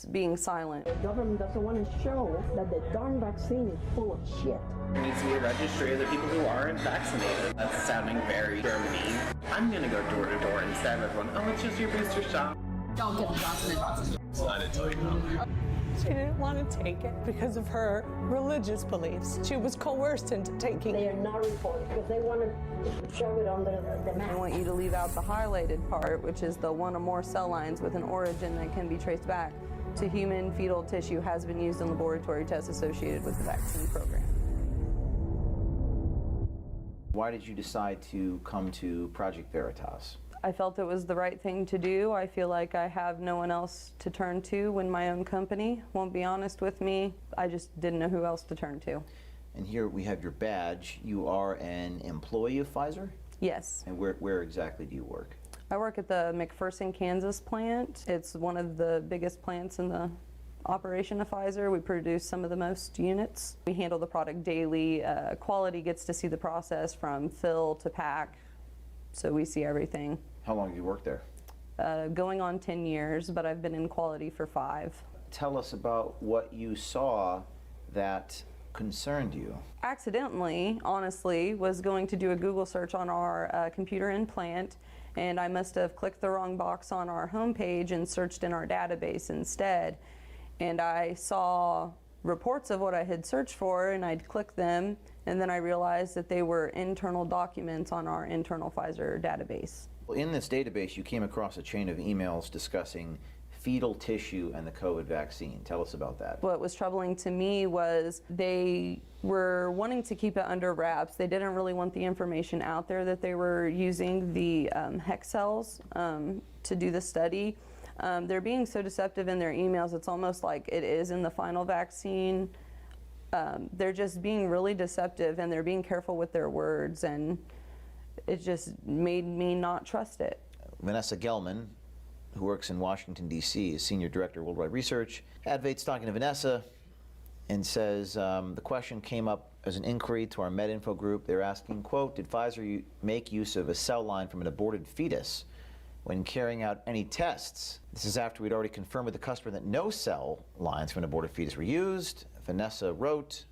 being silent. The government doesn't want to show that the darn vaccine is full of shit. There needs to be a registry of the people who aren't vaccinated. That's sounding very Germany. I'm gonna go door to door and stab everyone. Oh, it's just your booster shot. Don't get the Johnson & Johnson. I didn't tell you no. She didn't want to take it because of her religious beliefs. She was coerced into taking They it. are not reported because they want to shove it under the I mask. want you to leave out the highlighted part, which is the one or more cell lines with an origin that can be traced back to human fetal tissue has been used in laboratory tests associated with the vaccine program. Why did you decide to come to Project Veritas? I felt it was the right thing to do. I feel like I have no one else to turn to when my own company won't be honest with me. I just didn't know who else to turn to. And here we have your badge. You are an employee of Pfizer? Yes. And where exactly do you work? I work at the McPherson, Kansas plant. It's one of the biggest plants in the operation of Pfizer. We produce some of the most units. We handle the product daily. Quality gets to see the process from fill to pack, so we see everything. How long have you worked there? Going on 10 years, but I've been in quality for 5. Tell us about what you saw that concerned you. Accidentally, honestly, was going to do a Google search on our computer in plant, and I must have clicked the wrong box on our homepage and searched in our database instead. And I saw reports of what I had searched for, and I'd click them, and then I realized that they were internal documents on our internal Pfizer database. In this database, you came across a chain of emails discussing fetal tissue and the COVID vaccine. Tell us about that. What was troubling to me was they were wanting to keep it under wraps. They didn't really want the information out there that they were using the hex cells to do the study. They're being so deceptive in their emails, it's almost like it is in the final vaccine. They're just being really deceptive, and they're being careful with their words, and it just made me not trust it. Vanessa Gelman, who works in Washington, D.C., is Senior Director of Worldwide Research. Advait's talking to Vanessa and says the question came up as an inquiry to our MedInfo group. They're asking, quote, did Pfizer make use of a cell line from an aborted fetus when carrying out any tests? This is after we'd already confirmed with the customer that no cell lines from an aborted fetus were used. Vanessa wrote,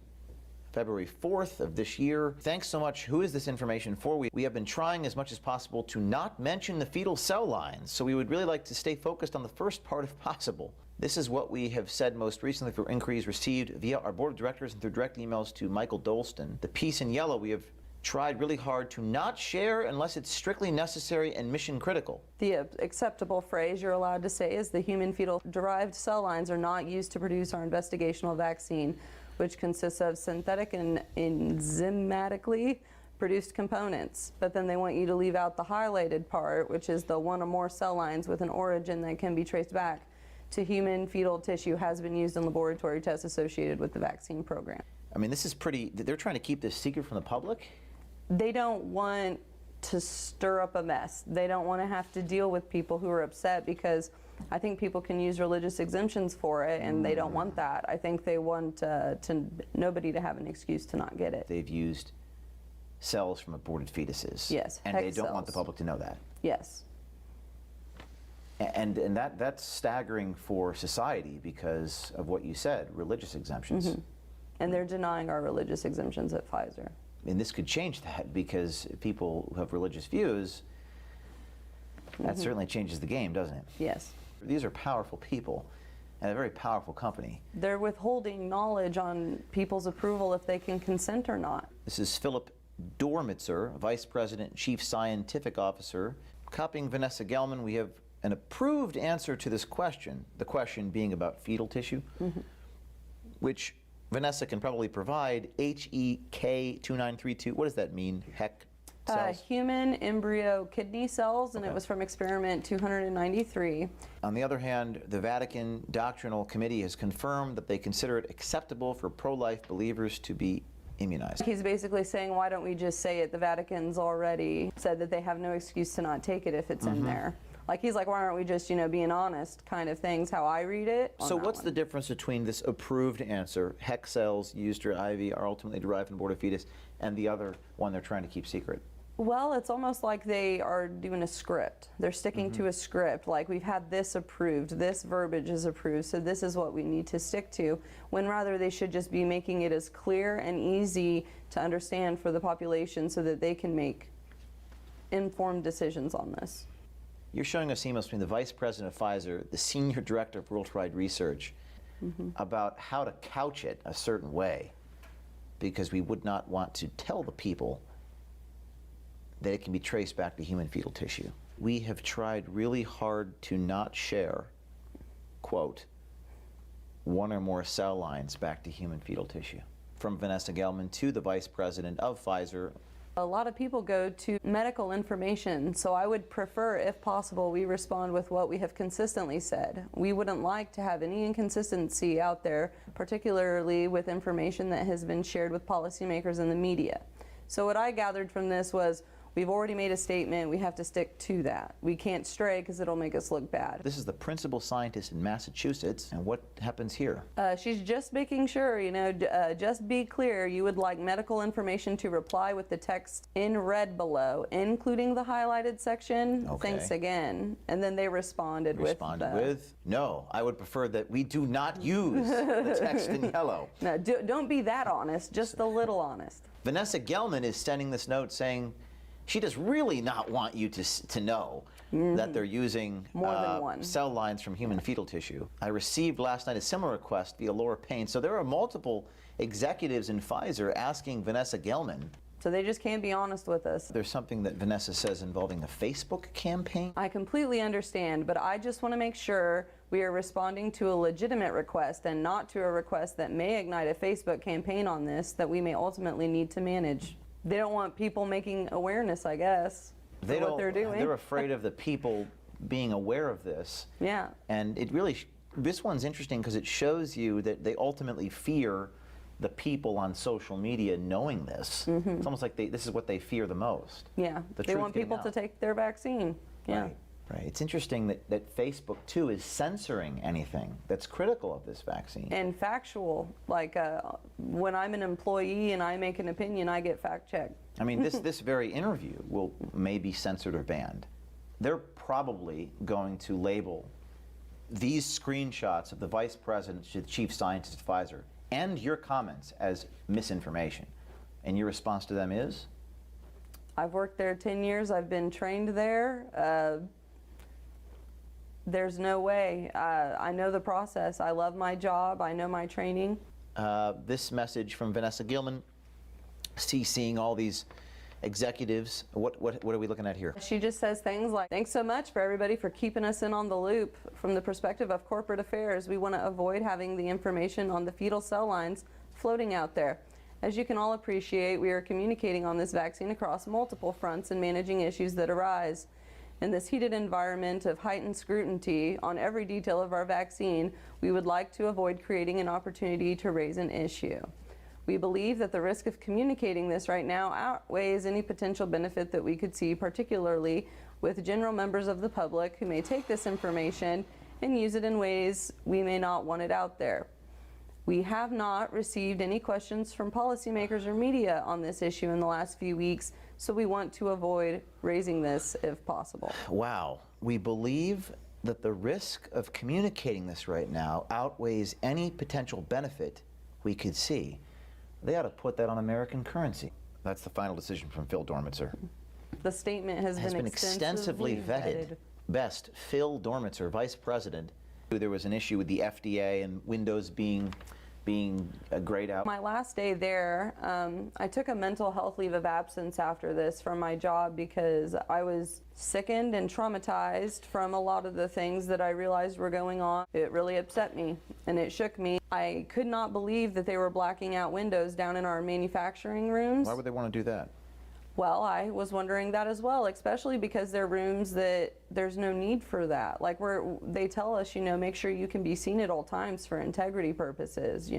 February 4th of this year. Thanks so much. Who is this information for? We have been trying as much as possible to not mention the fetal cell lines, so we would really like to stay focused on the first part if possible. This is what we have said most recently for inquiries received via our board of directors and through direct emails to Michael Dolston. The piece in yellow we have tried really hard to not share unless it's strictly necessary and mission critical. The acceptable phrase you're allowed to say is the human fetal derived cell lines are not used to produce our investigational vaccine, which consists of synthetic and enzymatically produced components. But then they want you to leave out the highlighted part, which is the one or more cell lines with an origin that can be traced back to human fetal tissue has been used in laboratory tests associated with the vaccine program. I mean, this is pretty, they're trying to keep this secret from the public? They don't want to stir up a mess. They don't want to have to deal with people who are upset, because I think people can use religious exemptions for it, and they don't want that. I think they want nobody to have an excuse to not get it. They've used cells from aborted fetuses. Yes, and they don't want the public to know that. Yes. And that's staggering for society because of what you said, religious exemptions. Mm-hmm. And they're denying our religious exemptions at Pfizer. And this could change that, because people who have religious views, that certainly changes the game, doesn't it? Yes. These are powerful people and a very powerful company. They're withholding knowledge on people's approval if they can consent or not. This is Philip Dormitzer, Vice President and Chief Scientific Officer. Copying Vanessa Gelman, we have an approved answer to this question, the question being about fetal tissue, which Vanessa can probably provide. HEK2932, what does that mean? HEK cells? Human embryo kidney cells, and it was from experiment 293. On the other hand, the Vatican Doctrinal Committee has confirmed that they consider it acceptable for pro-life believers to be immunized. He's basically saying, why don't we just say it? The Vatican's already said that they have no excuse to not take it if it's in there. Like, he's like, why aren't we just, being honest, kind of things, how I read it. So what's the difference between this approved answer, HEK cells used or IV are ultimately derived from aborted fetus, and the other one they're trying to keep secret? Well, it's almost like they are doing a script. They're sticking to a script, like we've had this approved, this verbiage is approved, so this is what we need to stick to, when rather they should just be making it as clear and easy to understand for the population so that they can make informed decisions on this. You're showing us emails between the Vice President of Pfizer, the Senior Director of Worldwide Research, about how to couch it a certain way, because we would not want to tell the people that it can be traced back to human fetal tissue. We have tried really hard to not share, quote, one or more cell lines back to human fetal tissue. From Vanessa Gelman to the Vice President of Pfizer. A lot of people go to medical information, so I would prefer, if possible, we respond with what we have consistently said. We wouldn't like to have any inconsistency out there, particularly with information that has been shared with policymakers and the media. So what I gathered from this was, we've already made a statement, we have to stick to that. We can't stray because it'll make us look bad. This is the principal scientist in Massachusetts, and what happens here? She's just making sure, you know, just be clear, you would like medical information to reply with the text in red below, including the highlighted section. Okay. Thanks again. And then they responded with, no, I would prefer that we do not use the text in yellow. No, don't be that honest, just a little honest. Vanessa Gelman is sending this note saying she does really not want you to know that they're using More than one. cell lines from human fetal tissue. I received last night a similar request via Laura Payne. So there are multiple executives in Pfizer asking Vanessa Gelman. So they just can't be honest with us. There's something that Vanessa says involving the Facebook campaign. I completely understand, but I just want to make sure we are responding to a legitimate request and not to a request that may ignite a Facebook campaign on this that we may ultimately need to manage. They don't want people making awareness, I guess, for what they're doing. They're afraid of the people being aware of this. Yeah. And it really, this one's interesting because it shows you that they ultimately fear the people on social media knowing this. It's almost like this is what they fear the most. Yeah. They want people to take their vaccine. Yeah. Right. It's interesting that Facebook, too, is censoring anything that's critical of this vaccine. And factual. Like when I'm an employee and I make an opinion, I get fact-checked. I mean, this very interview may be censored or banned. They're probably going to label these screenshots of the Vice President to the Chief Scientist at Pfizer and your comments as misinformation. And your response to them is? I've worked there 10 years. I've been trained there. There's no way. I know the process. I love my job. I know my training. This message from Vanessa Gelman, CCing all these executives. What are we looking at here? She just says things like, thanks so much for everybody for keeping us in on the loop. From the perspective of corporate affairs, we want to avoid having the information on the fetal cell lines floating out there. As you can all appreciate, we are communicating on this vaccine across multiple fronts and managing issues that arise. In this heated environment of heightened scrutiny on every detail of our vaccine, we would like to avoid creating an opportunity to raise an issue. We believe that the risk of communicating this right now outweighs any potential benefit that we could see, particularly with general members of the public who may take this information and use it in ways we may not want it out there. We have not received any questions from policymakers or media on this issue in the last few weeks, so we want to avoid raising this if possible. Wow. We believe that the risk of communicating this right now outweighs any potential benefit we could see. They ought to put that on American currency. That's the final decision from Phil Dormitzer. The statement has been extensively vetted. Best, Phil Dormitzer, Vice President. There was an issue with the FDA and Windows being grayed out. My last day there, I took a mental health leave of absence after this from my job because I was sickened and traumatized from a lot of the things that I realized were going on. It really upset me and it shook me. I could not believe that they were blacking out windows down in our manufacturing rooms. Why would they want to do that? Well, I was wondering that as well, especially because they're rooms that there's no need for that. Like they tell us, make sure you can be seen at all times for integrity purposes,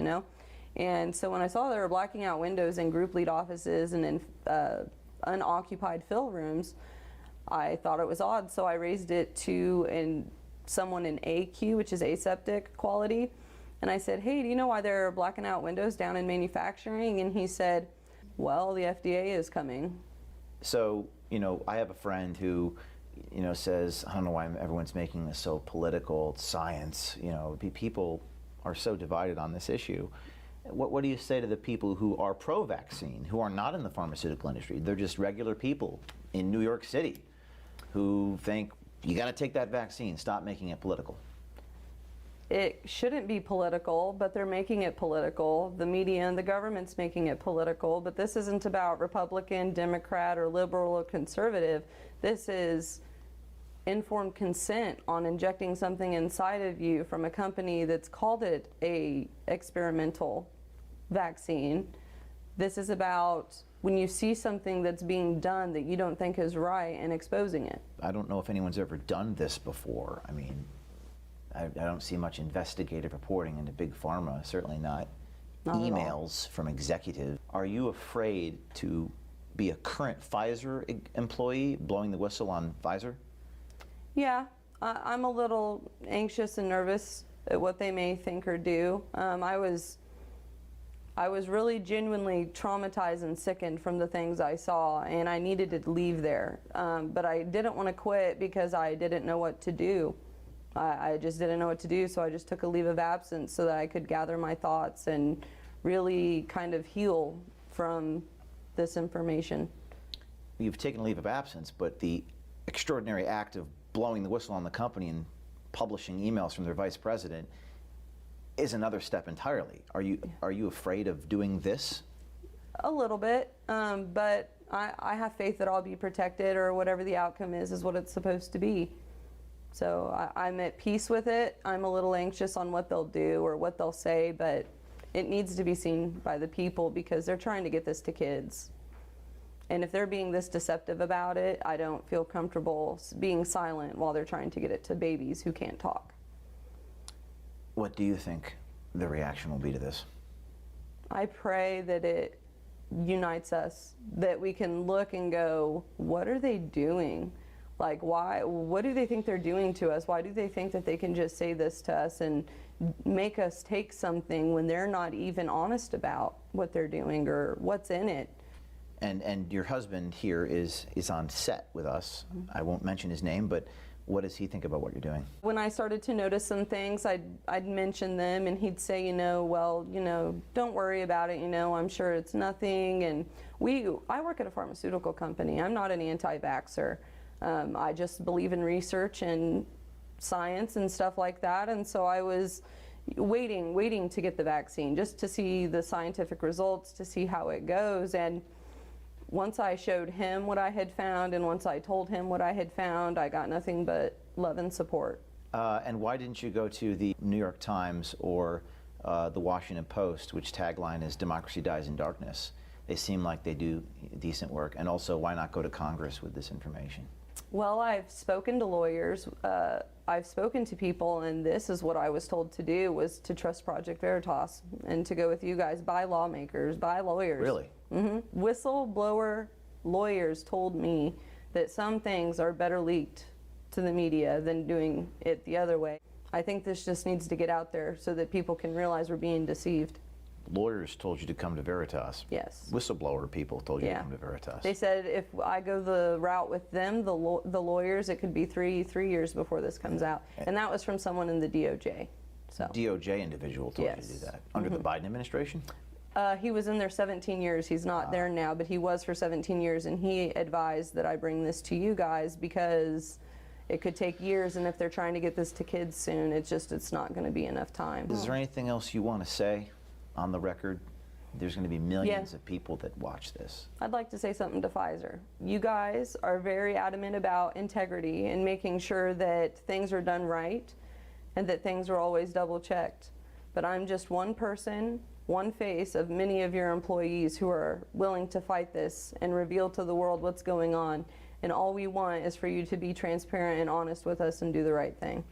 And so when I saw they were blacking out windows in group lead offices and in unoccupied fill rooms, I thought it was odd. So I raised it to someone in AQ, which is aseptic quality. And I said, hey, do you know why they're blacking out windows down in manufacturing? And he said, well, the FDA is coming. So, I have a friend who, says, I don't know why everyone's making this so political. It's science. People are so divided on this issue. What do you say to the people who are pro-vaccine, who are not in the pharmaceutical industry? They're just regular people in New York City who think, you got to take that vaccine, stop making it political. It shouldn't be political, but they're making it political. The media and the government's making it political, but this isn't about Republican, Democrat, or liberal or conservative. This is informed consent on injecting something inside of you from a company that's called it a experimental vaccine. This is about when you see something that's being done that you don't think is right and exposing it. I don't know if anyone's ever done this before. I mean, I don't see much investigative reporting into big pharma, certainly not emails from executives. Are you afraid to be a current Pfizer employee blowing the whistle on Pfizer? Yeah, I'm a little anxious and nervous at what they may think or do. I was really genuinely traumatized and sickened from the things I saw, and I needed to leave there. But I didn't want to quit because I didn't know what to do. I just didn't know what to do, so I just took a leave of absence so that I could gather my thoughts and really kind of heal from this information. You've taken a leave of absence, but the extraordinary act of blowing the whistle on the company and publishing emails from their vice president is another step entirely. Are you afraid of doing this? A little bit, but I have faith that I'll be protected, or whatever the outcome is what it's supposed to be. So I'm at peace with it. I'm a little anxious on what they'll do or what they'll say, but it needs to be seen by the people because they're trying to get this to kids. And if they're being this deceptive about it, I don't feel comfortable being silent while they're trying to get it to babies who can't talk. What do you think the reaction will be to this? I pray that it unites us, that we can look and go, what are they doing? Like, why? What do they think they're doing to us? Why do they think that they can just say this to us and make us take something when they're not even honest about what they're doing or what's in it? And your husband here is on set with us. I won't mention his name, but what does he think about what you're doing? When I started to notice some things, I'd mention them, and he'd say, well, don't worry about it, I'm sure it's nothing. And I work at a pharmaceutical company. I'm not an anti-vaxxer. I just believe in research and science and stuff like that, and so I was waiting to get the vaccine just to see the scientific results, to see how it goes. And once I showed him what I had found, and once I told him what I had found, I got nothing but love and support. And why didn't you go to the New York Times or the Washington Post, which tagline is "Democracy Dies in Darkness"? They seem like they do decent work. And also, why not go to Congress with this information? Well, I've spoken to lawyers, I've spoken to people, and this is what I was told to do, was to trust Project Veritas and to go with you guys, by lawmakers, by lawyers. Really? Mm-hmm. Whistleblower lawyers told me that some things are better leaked to the media than doing it the other way. I think this just needs to get out there so that people can realize we're being deceived. Lawyers told you to come to Veritas. Yes. Whistleblower people told you to come to Veritas. They said if I go the route with them, the lawyers, it could be three years before this comes out. And that was from someone in the DOJ. So. DOJ individual told you to do that. Under the Biden administration? He was in there 17 years. He's not there now, but he was for 17 years, and he advised that I bring this to you guys because it could take years, and if they're trying to get this to kids soon, it's not going to be enough time. Is there anything else you want to say on the record? There's going to be millions of people that watch this. I'd like to say something to Pfizer. You guys are very adamant about integrity and making sure that things are done right and that things are always double checked. But I'm just one person, one face of many of your employees who are willing to fight this and reveal to the world what's going on. And all we want is for you to be transparent and honest with us and do the right thing.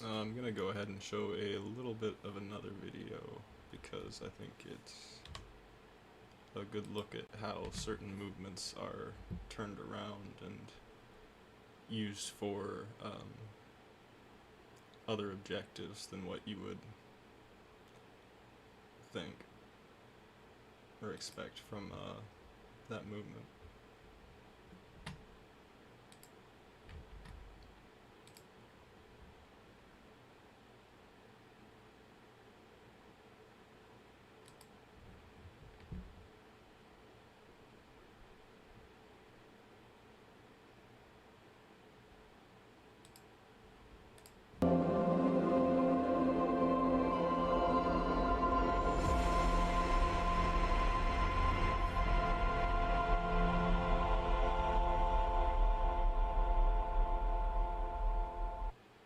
I'm gonna go ahead and show a little bit of another video because I think it's a good look at how certain movements are turned around and used for other objectives than what you would think or expect from that movement.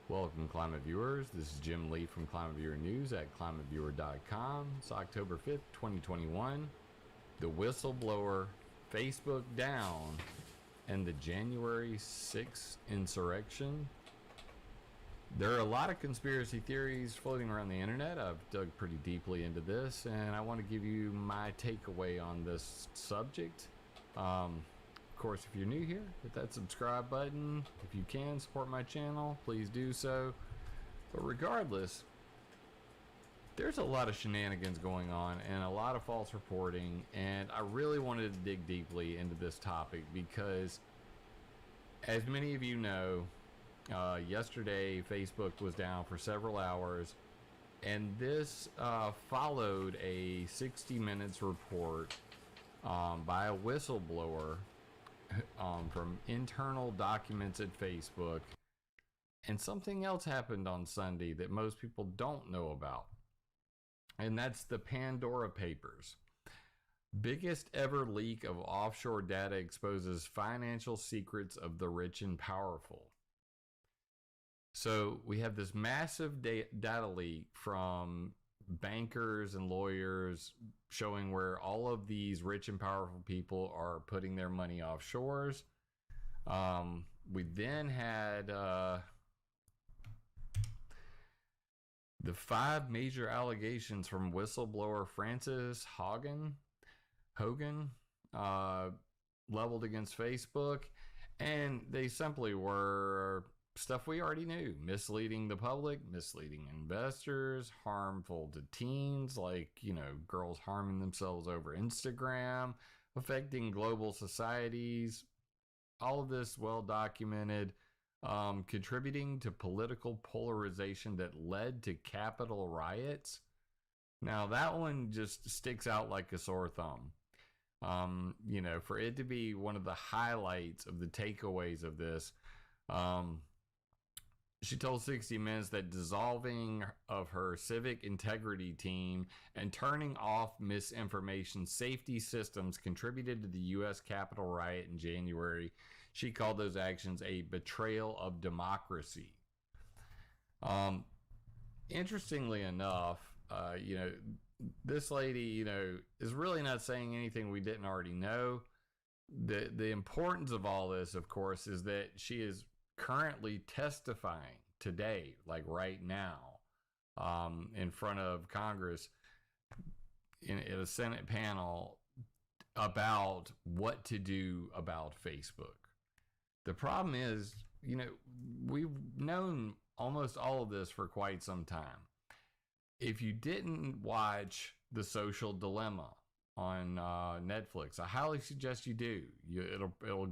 Welcome, Climate Viewers. This is Jim Lee from Climate Viewer News at climateviewer.com. It's October 5th, 2021. The whistleblower, Facebook down, and the January 6th insurrection. There are a lot of conspiracy theories floating around the internet. I've dug pretty deeply into this, and I want to give you my takeaway on this subject. Of course, if you're new here, hit that subscribe button. If you can support my channel, please do so. But regardless, there's a lot of shenanigans going on and a lot of false reporting, and I really wanted to dig deeply into this topic because, as many of you know, yesterday Facebook was down for several hours, and this followed a 60 Minutes report by a whistleblower from internal documents at Facebook. And something else happened on Sunday that most people don't know about, and that's the Pandora Papers. Biggest ever leak of offshore data exposes financial secrets of the rich and powerful. So we have this massive data leak from bankers and lawyers showing where all of these rich and powerful people are putting their money offshores. We then had the 5 major allegations from whistleblower Francis Hogan leveled against Facebook, and they simply were stuff we already knew: misleading the public, misleading investors, harmful to teens, like, girls harming themselves over Instagram, affecting global societies. All of this well documented, contributing to political polarization that led to Capitol riots. Now that one just sticks out like a sore thumb. For it to be one of the highlights of the takeaways of this, she told 60 Minutes that dissolving of her civic integrity team and turning off misinformation safety systems contributed to the U.S. Capitol riot in January. She called those actions a betrayal of democracy. Interestingly enough, this lady, is really not saying anything we didn't already know. The importance of all this, of course, is that she is currently testifying today, like right now, in front of Congress in a Senate panel about what to do about Facebook. The problem is, we've known almost all of this for quite some time. If you didn't watch The Social Dilemma on Netflix, I highly suggest you do. It'll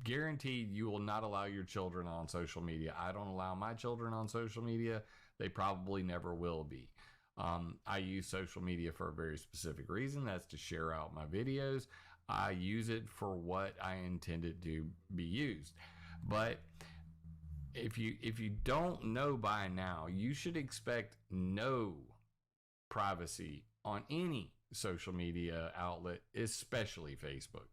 guaranteed you will not allow your children on social media. I don't allow my children on social media. They probably never will be. I use social media for a very specific reason. That's to share out my videos. I use it for what I intended to be used. But if you don't know by now, you should expect no privacy on any social media outlet, especially Facebook.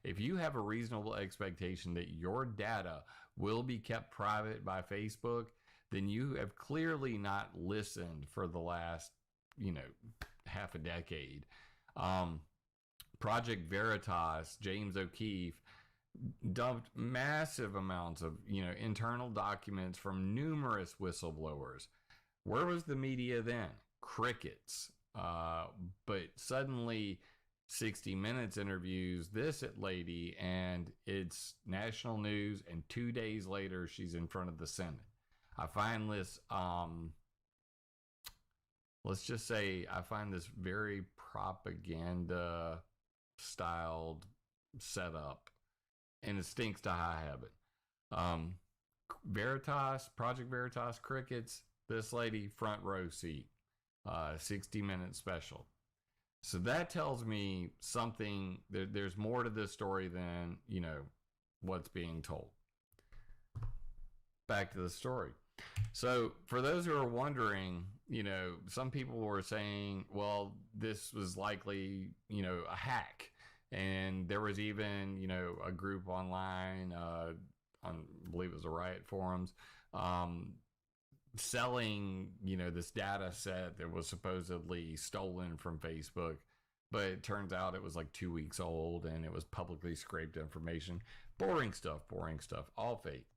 If you have a reasonable expectation that your data will be kept private by Facebook, then you have clearly not listened for the last, half a decade. Project Veritas, James O'Keefe, dumped massive amounts of, internal documents from numerous whistleblowers. Where was the media then? Crickets. But suddenly 60 Minutes interviews this lady, and it's national news, and 2 days later she's in front of the Senate. I find this, let's just say, I find this very propaganda styled setup, and it stinks to high habit. Project Veritas, crickets, this lady front row seat, 60 Minute special. So that tells me something. There's more to this story than, what's being told. Back to the story. So for those who are wondering, some people were saying, well, this was likely, a hack. And there was even, a group online, I believe it was a Riot forums, selling, this data set that was supposedly stolen from Facebook, but it turns out it was like 2 weeks old and it was publicly scraped information. Boring stuff, all fake.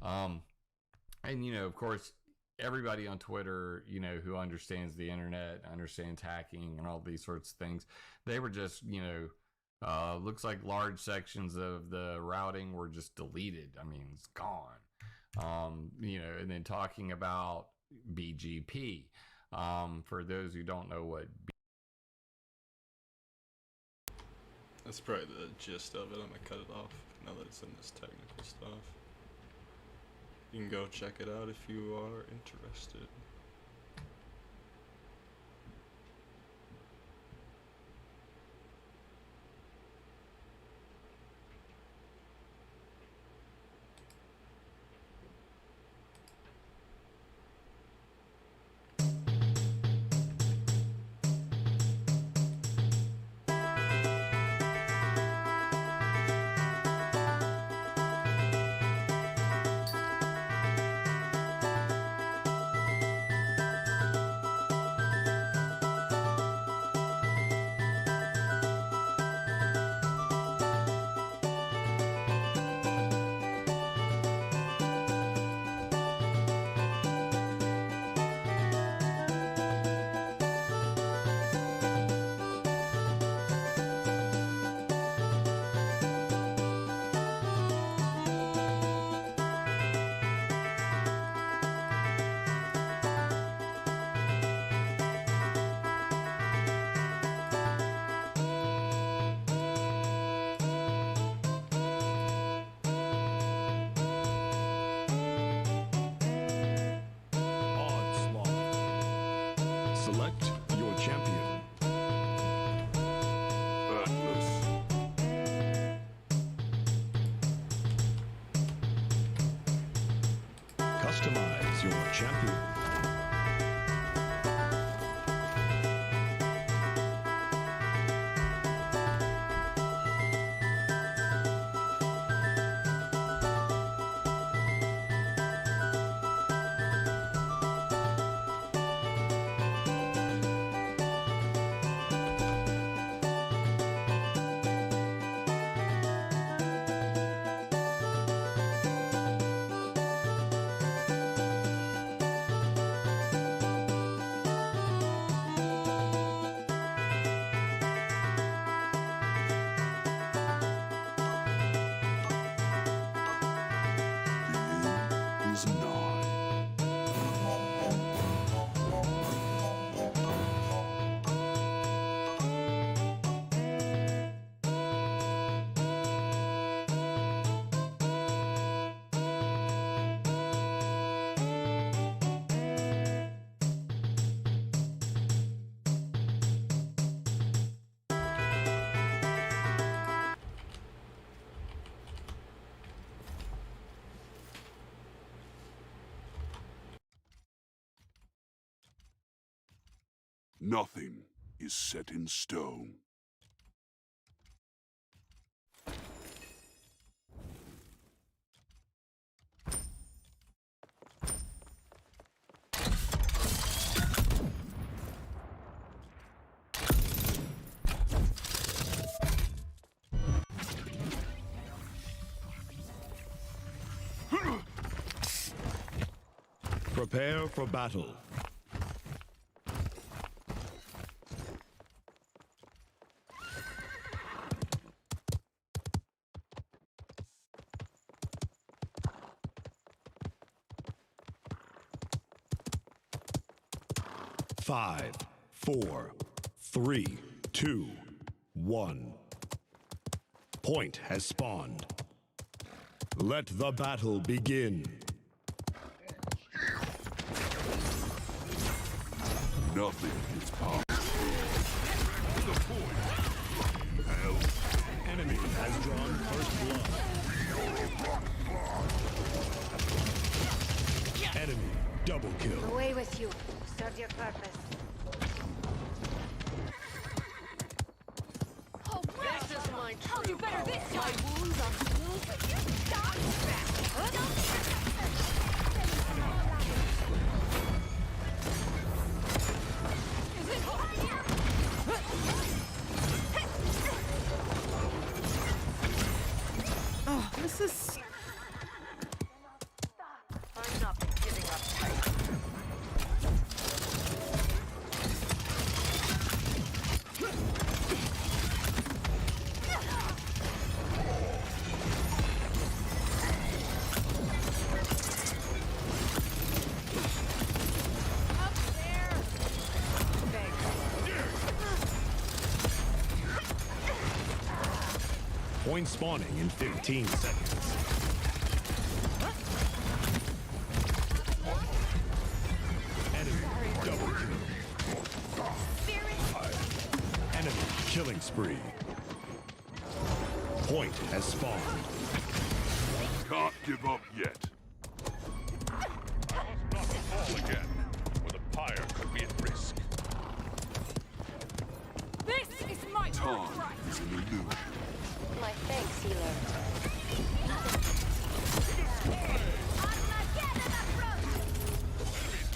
And, of course, everybody on Twitter, who understands the internet, understands hacking and all these sorts of things, they were just, looks like large sections of the routing were just deleted. I mean, it's gone. And then talking about BGP. For those who don't know what That's probably the gist of it. I'm gonna cut it off now that it's in this technical stuff. You can go check it out if you are interested. Select your champion. Atlas. Customize your champion. Is nigh. Nothing is set in stone. Prepare for battle. Five, 4, 3, 2, 1. Point has spawned. Let the battle begin. Nothing is possible. The point. Enemy has drawn first blood. Enemy double kill. Away with you. Serve your purpose. Oh, wow. This is my I'll do better this time. My wounds are healed. Stop Oh, this is. I'm not giving up tight. Point spawning in 15 seconds. Enemy double kill. Enemy killing spree. Point has spawned. Can't give up yet. I must not fall again, or the pyre could be at risk. This is my Time is an illusion. My thanks, healer.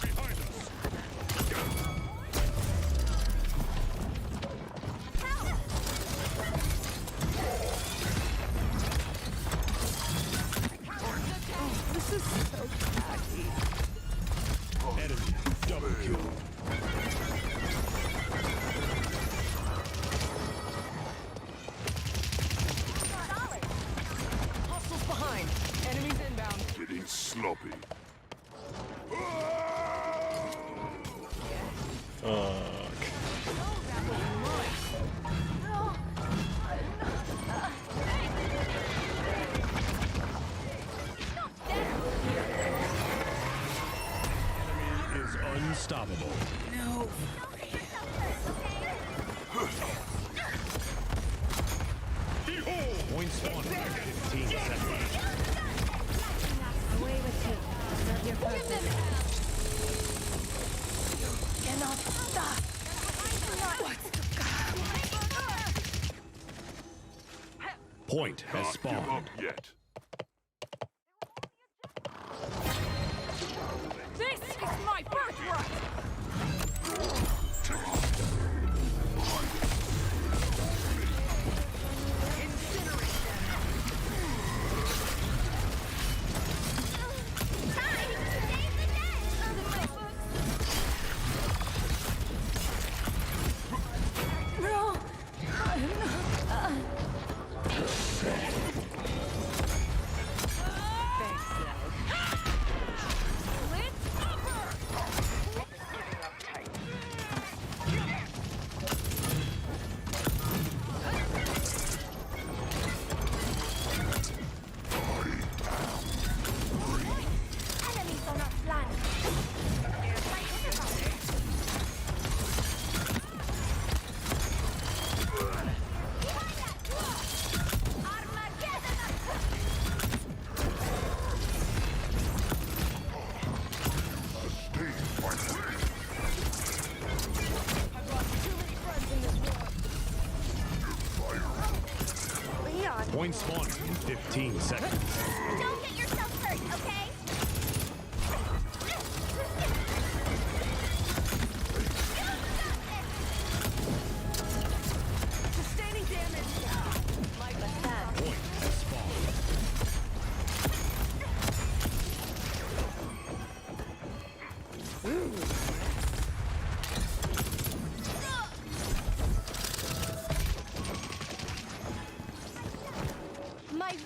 Behind us. This is so tacky. Enemy double kill. Hostiles behind. Enemies inbound. Getting sloppy. Enemy is unstoppable. No. Point spawning in 15 seconds. Away with you. Serve your purpose. Cannot stop. Point has spawned. Yet. This is my birthright. Enemies on our flank. Leon, Point spawning in 15 seconds. don't get yourself hurt, okay? Sustaining damage. Like that. Point has spawned. My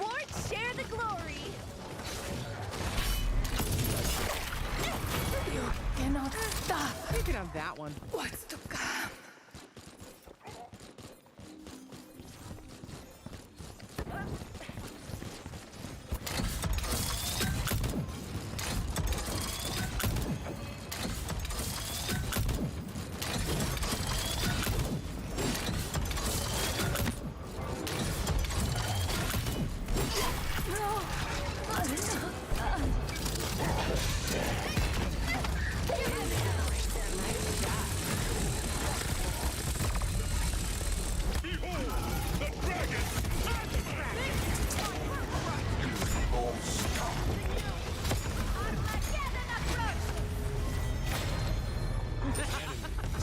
wards share the glory. You cannot stop. You can have that one. What's to come?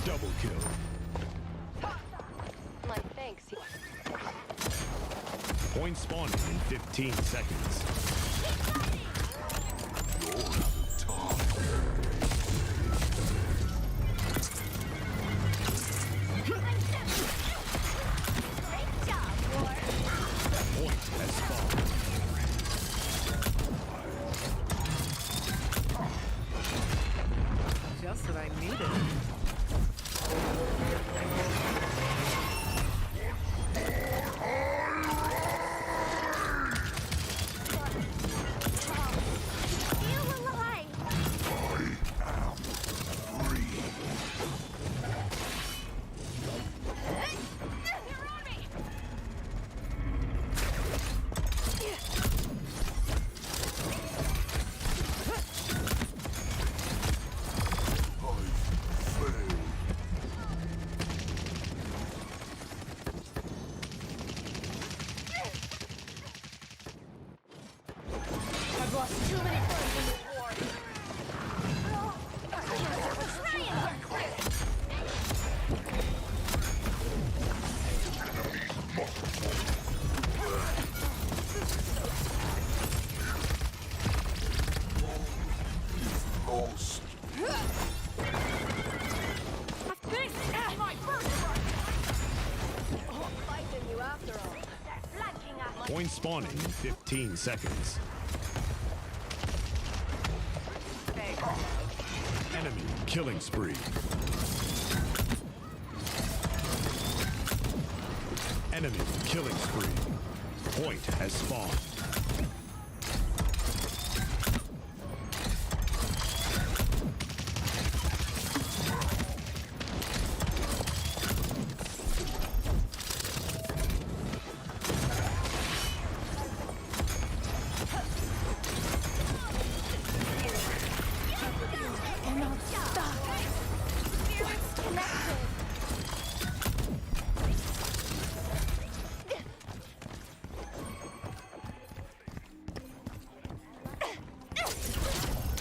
Double kill. My thanks. Point spawning in 15 seconds. Great job, Ward. Point has spawned. Just what I needed. Feel alive. You're on me. I've lost too many friends in this war. Try it. This is my birthright. Fighting you after all. Flanking us. Point spawning in 15 seconds. Enemy killing spree. Enemy killing spree. Point has spawned. Cannot stop. Spirits connected.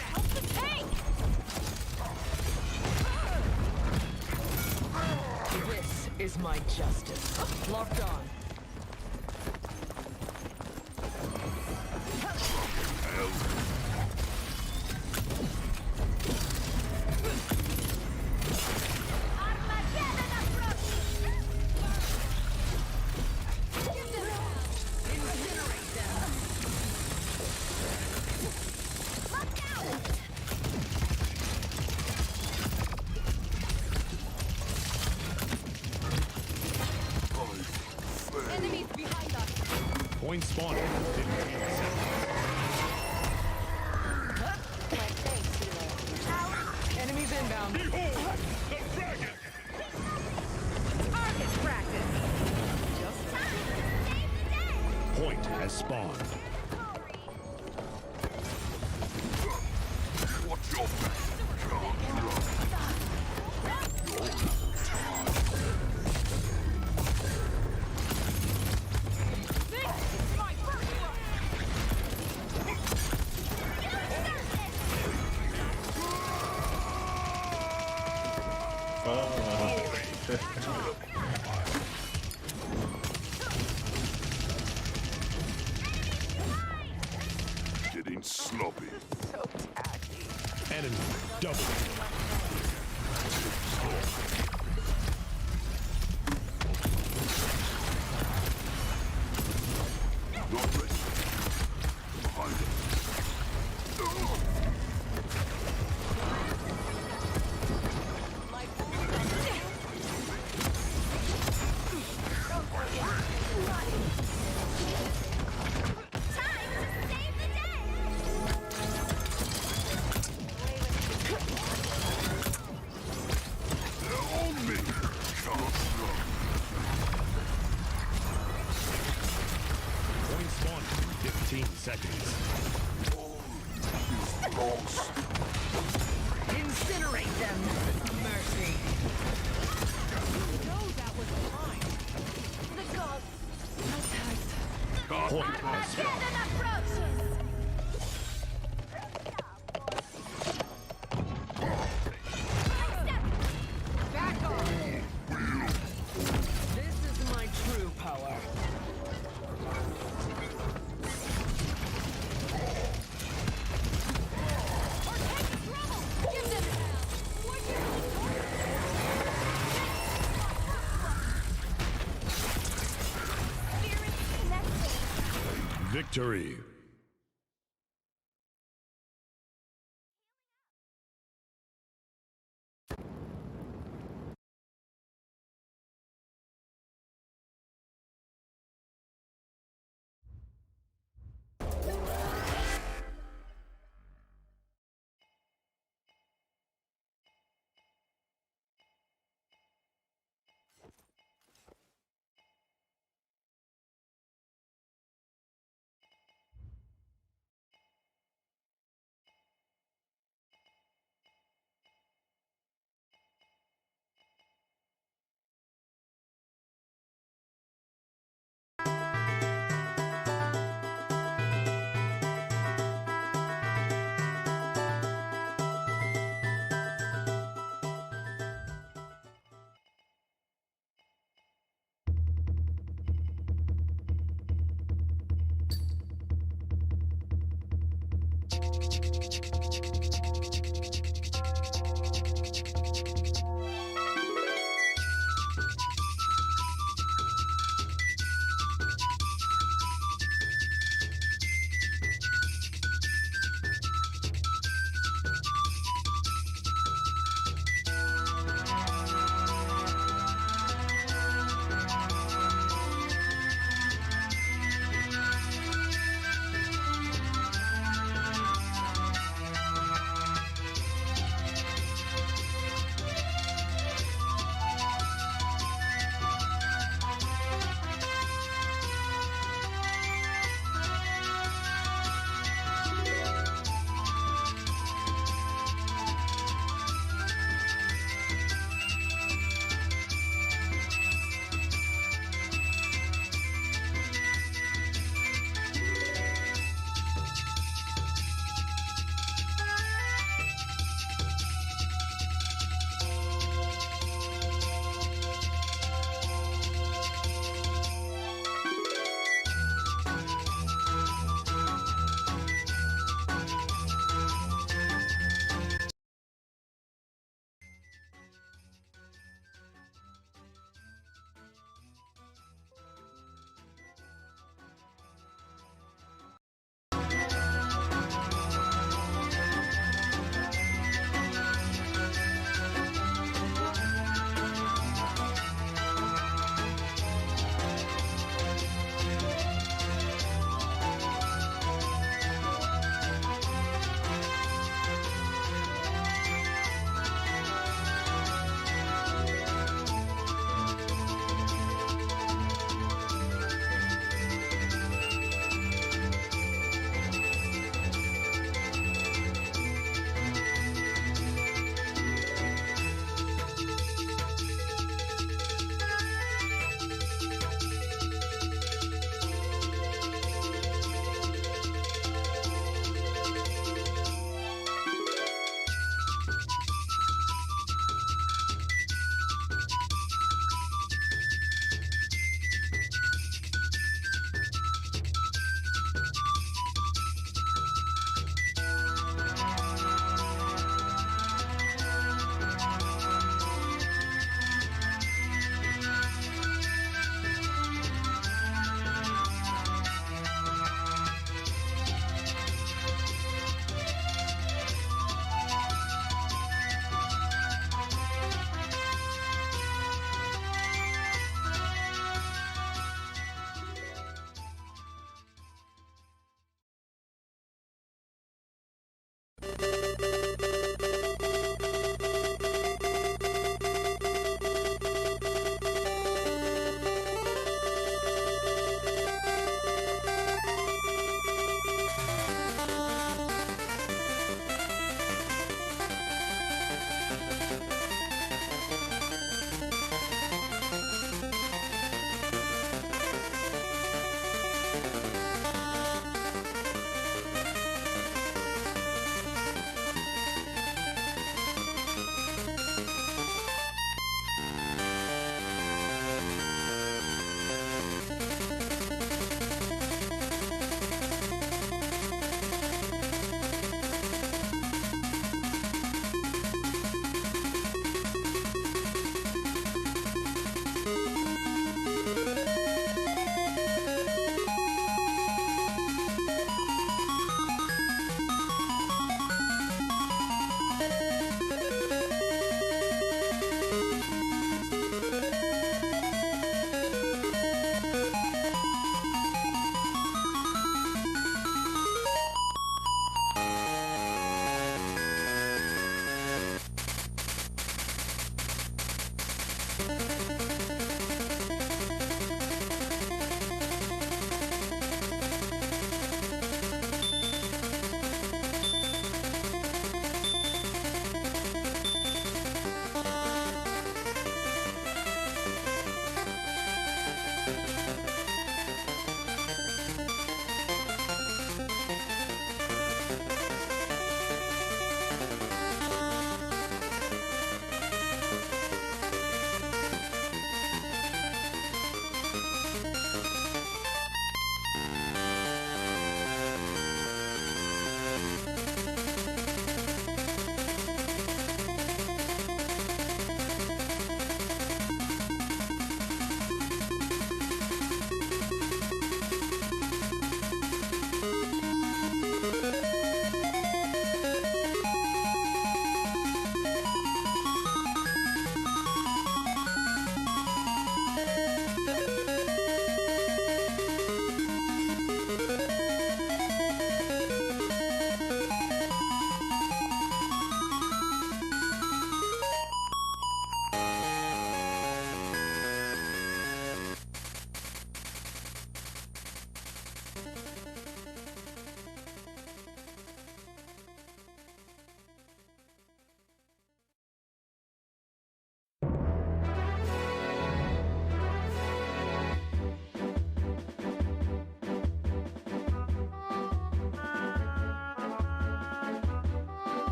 Help the tank. This is my justice. Locked on. Armageddon approaching. Incinerate them. Look out. Enemies behind us. Point spawning in 15 seconds. My thanks, hero. Enemies inbound. Behold the dragon! Target practice. Just Time to save the day. Point has spawned. Watch your back. this is my birthright. Getting sloppy. So tacky. Enemy double. them mercy. No, that was mine. The gods must hurt. Armageddon approaches! Back off! This is my true power. Or take trouble! Give them hell! Spirits connected! victory.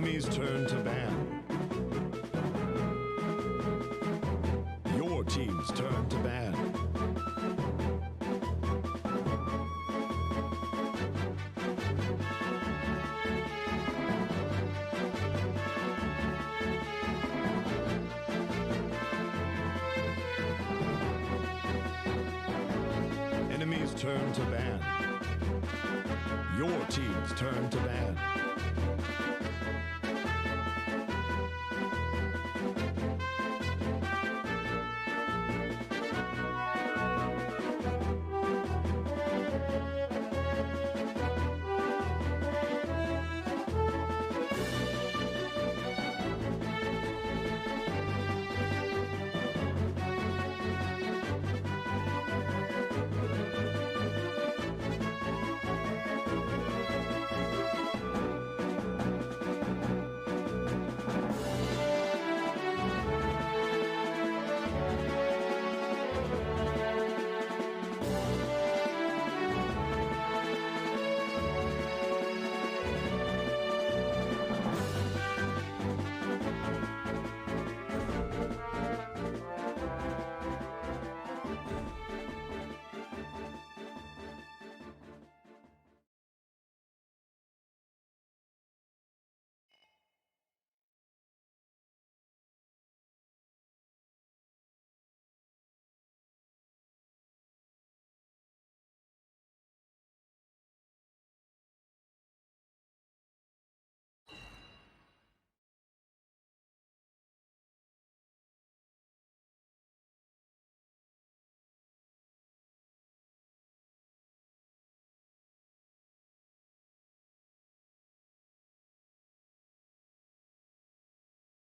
Enemy's turn to ban. Your team's turn to ban. Enemy's turn to ban. Your team's turn to ban.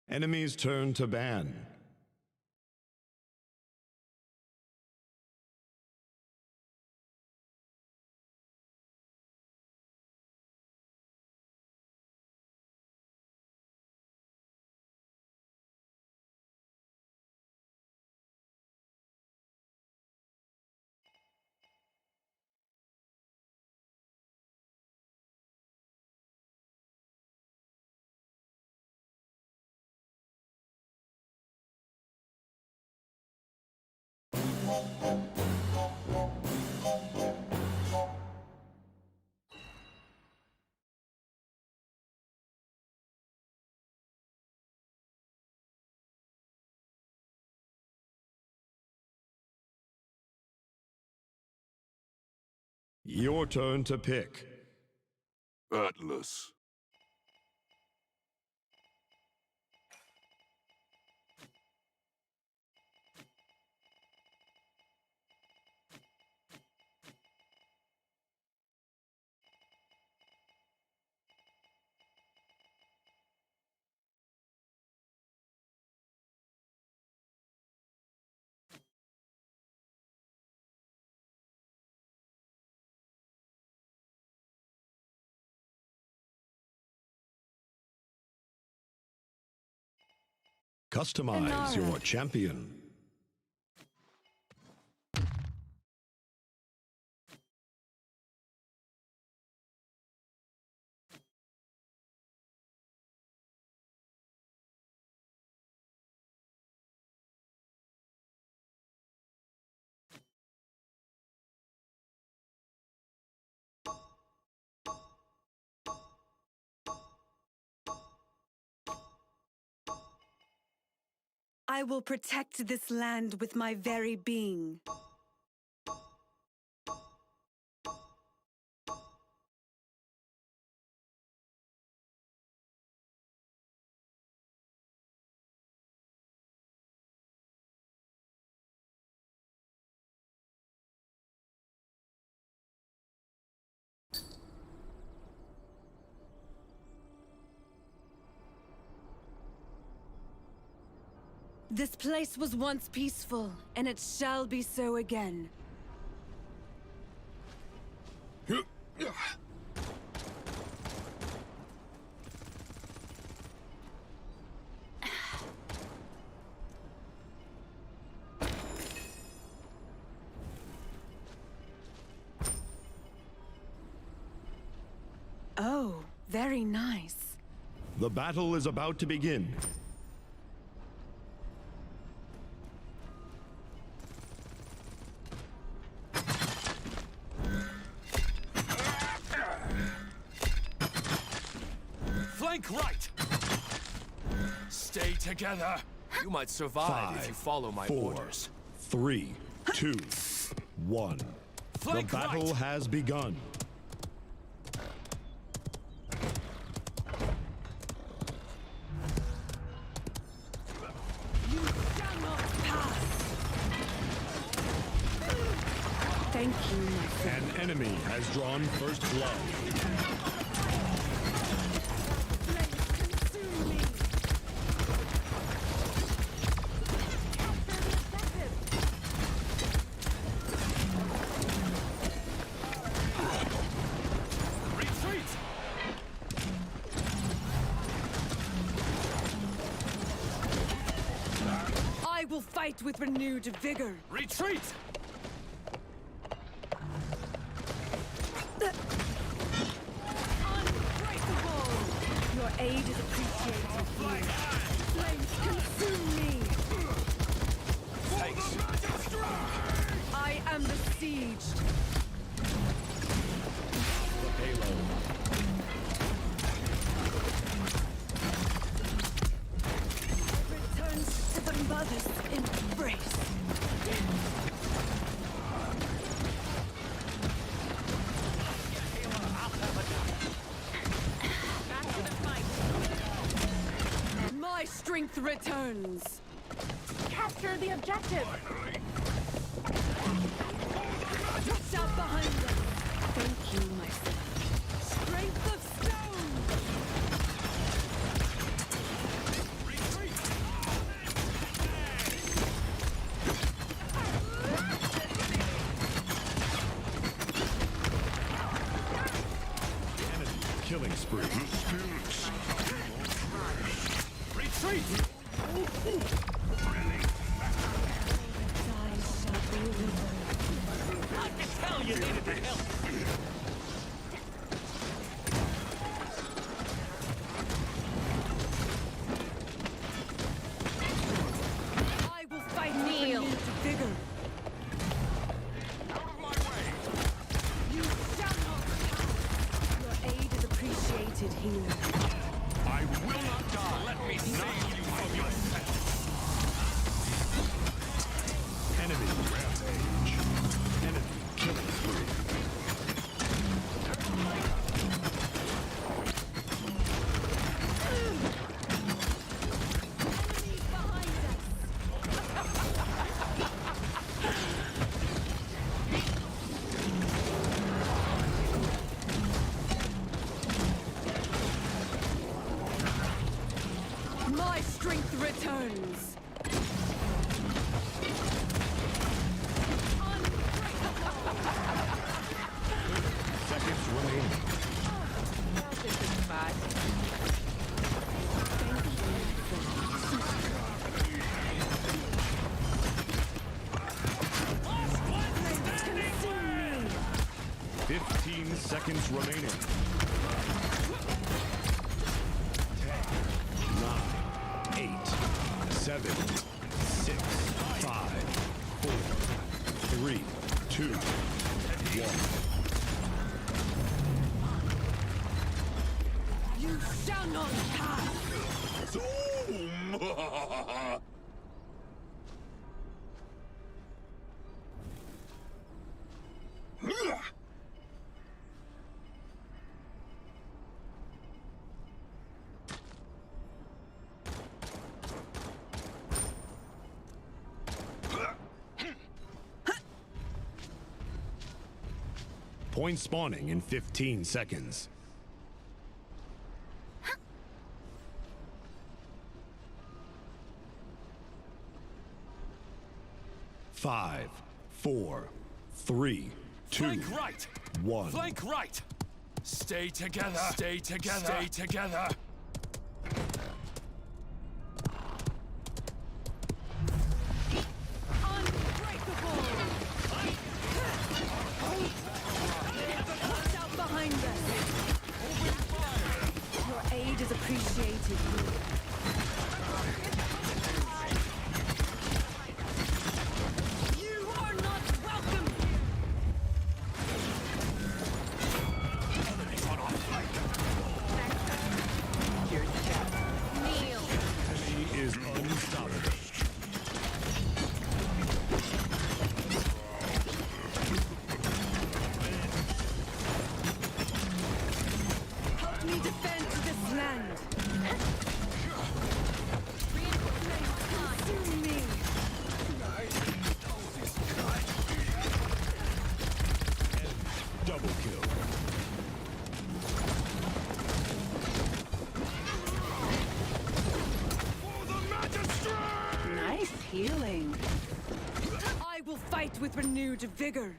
Enemy's turn to ban. Your turn to pick. Atlas. Customize your champion. I will protect this land with my very being. This place was once peaceful, and it shall be so again. Oh, very nice. The battle is about to begin. Flank right! Stay together! You might survive if you follow my 4, orders. 3, 2, 1. Flank the battle right. has begun. You shall not pass. Thank you, my friend. An enemy has drawn first blood. I will fight with renewed vigor. Retreat! Unbreakable! Your aid is appreciated. Flames consume me! I am besieged. The payload. Returns to the mother's embrace. My strength returns. Capture the objective. Watch out behind us. Thank you, my son. Strength of stone. Enemy killing spree. Retreat! I can tell you needed the help! I will fight Kneel. With vigor. Out of my way! You shall not pass. Your aid is appreciated, healer. I will not die! Let me save you from yourself! Enemy rampage. Enemy killing spree. Enemies behind us. My strength returns. Seconds remaining. Consume me. 15 seconds remaining. 10, 9, 8, 7, 6, 5, 4, 3, 2, 1. You shall not pass. Point spawning in 15 seconds. Five, 4, 3, 2, Flank right! 1. Flank right! Stay together! Stay together! Stay together! Unbreakable! Watch out behind us! Your aid is appreciated. appreciated you. You are not welcome here. Enemies on our flank. Here's the chat. Kneel. Enemy is unstoppable. Help me defend this land. Consume me. Double kill. Nice healing. I will fight with renewed vigor.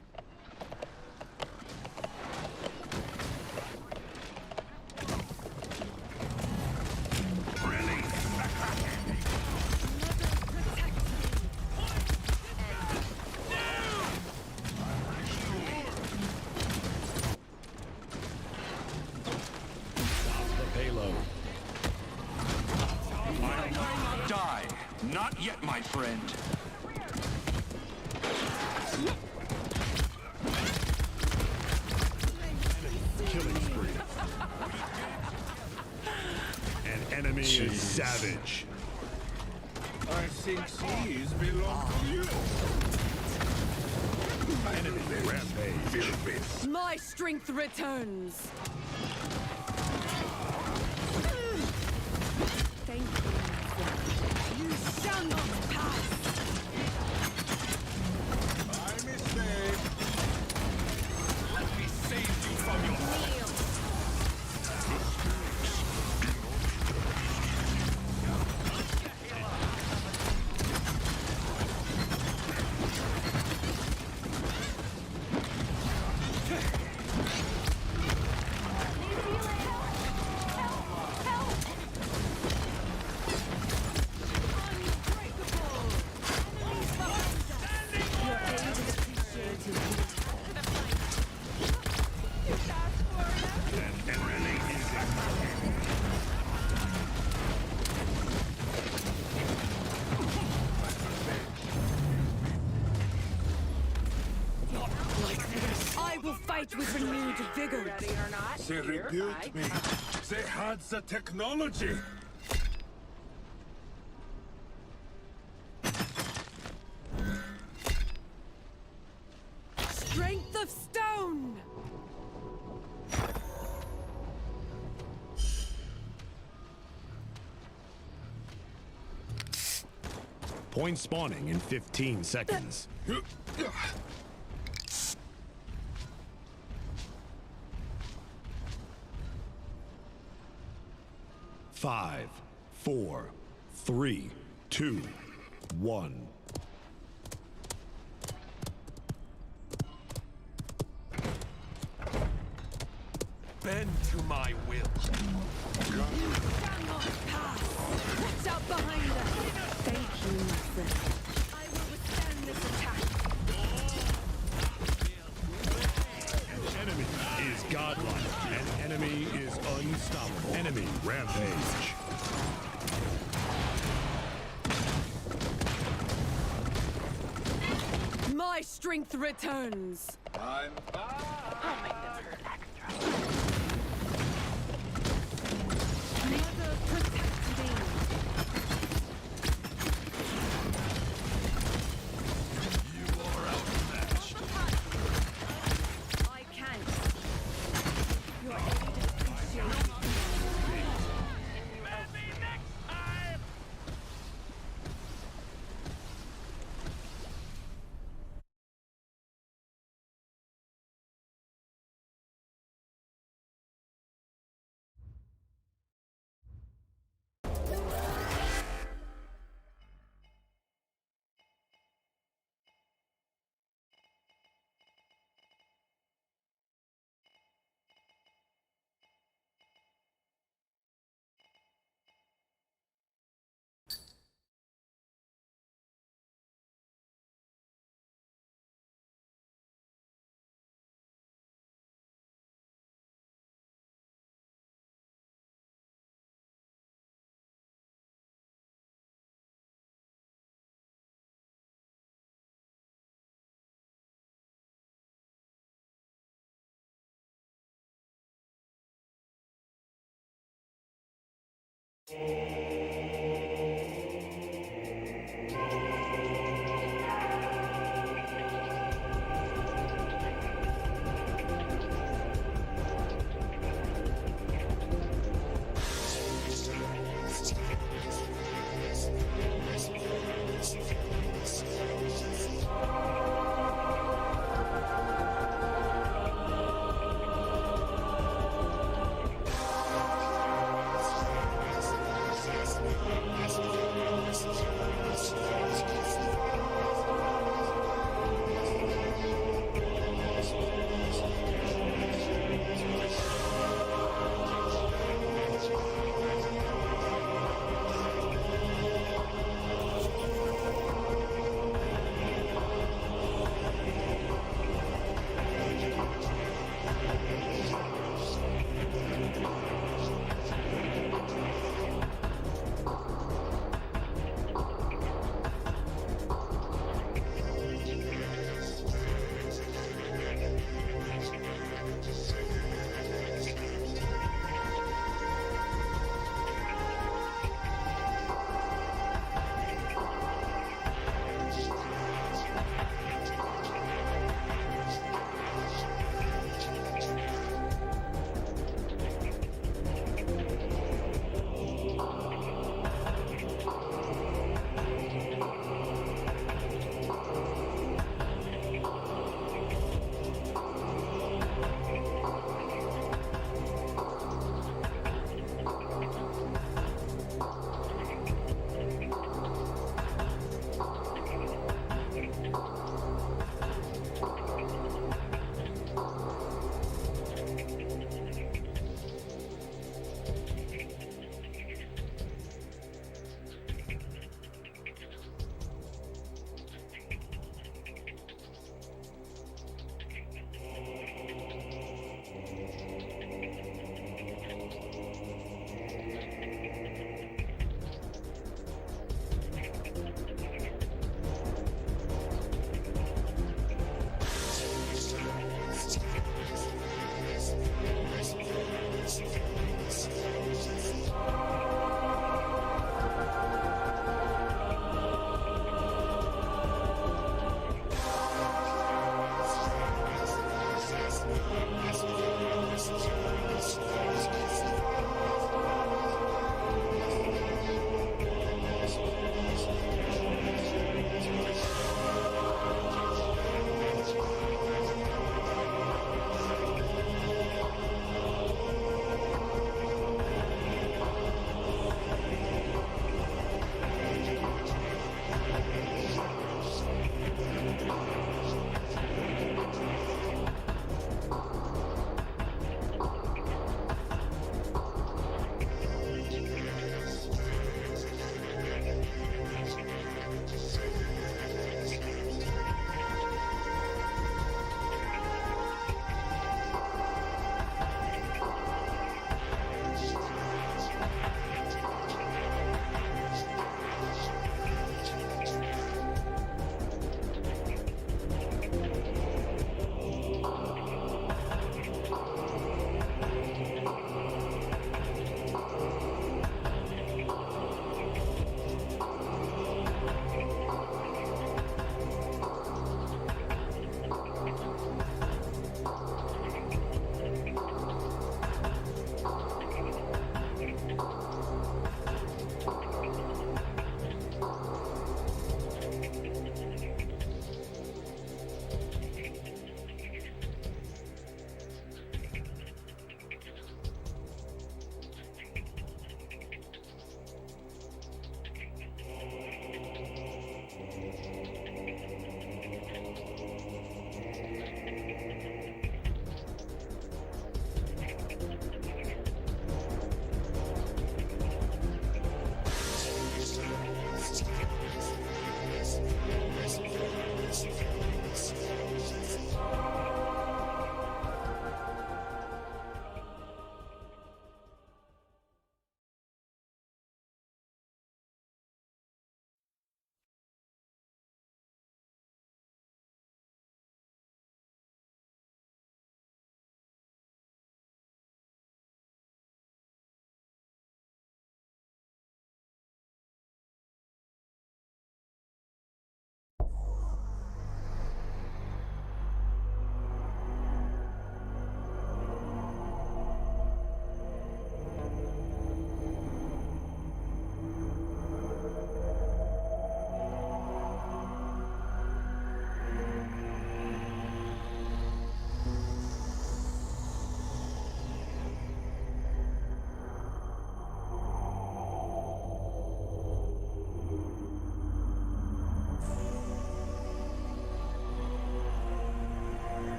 The payload. Die. Not yet, my friend. Killing spree. An enemy is savage. I think these belong to you. Enemy rampage. My strength returns. Thank you. You shall not pass. My mistake. Let me save you from your Kneel. I will fight with renewed vigor. Ready or not, They here rebuilt I me. They had the technology. Strength of stone. Point spawning in 15 seconds. 5, 4, 3, 2, 1. bend to my will. You shall not pass. Watch out behind us. Thank you, my friend. I will withstand this attack. An enemy is godlike. An enemy is unstoppable. Enemy rampage. My strength returns. I'm back. I'll make this hurt extra. Mother, protect me. You are outmatched. I can't. Your aid is appreciated.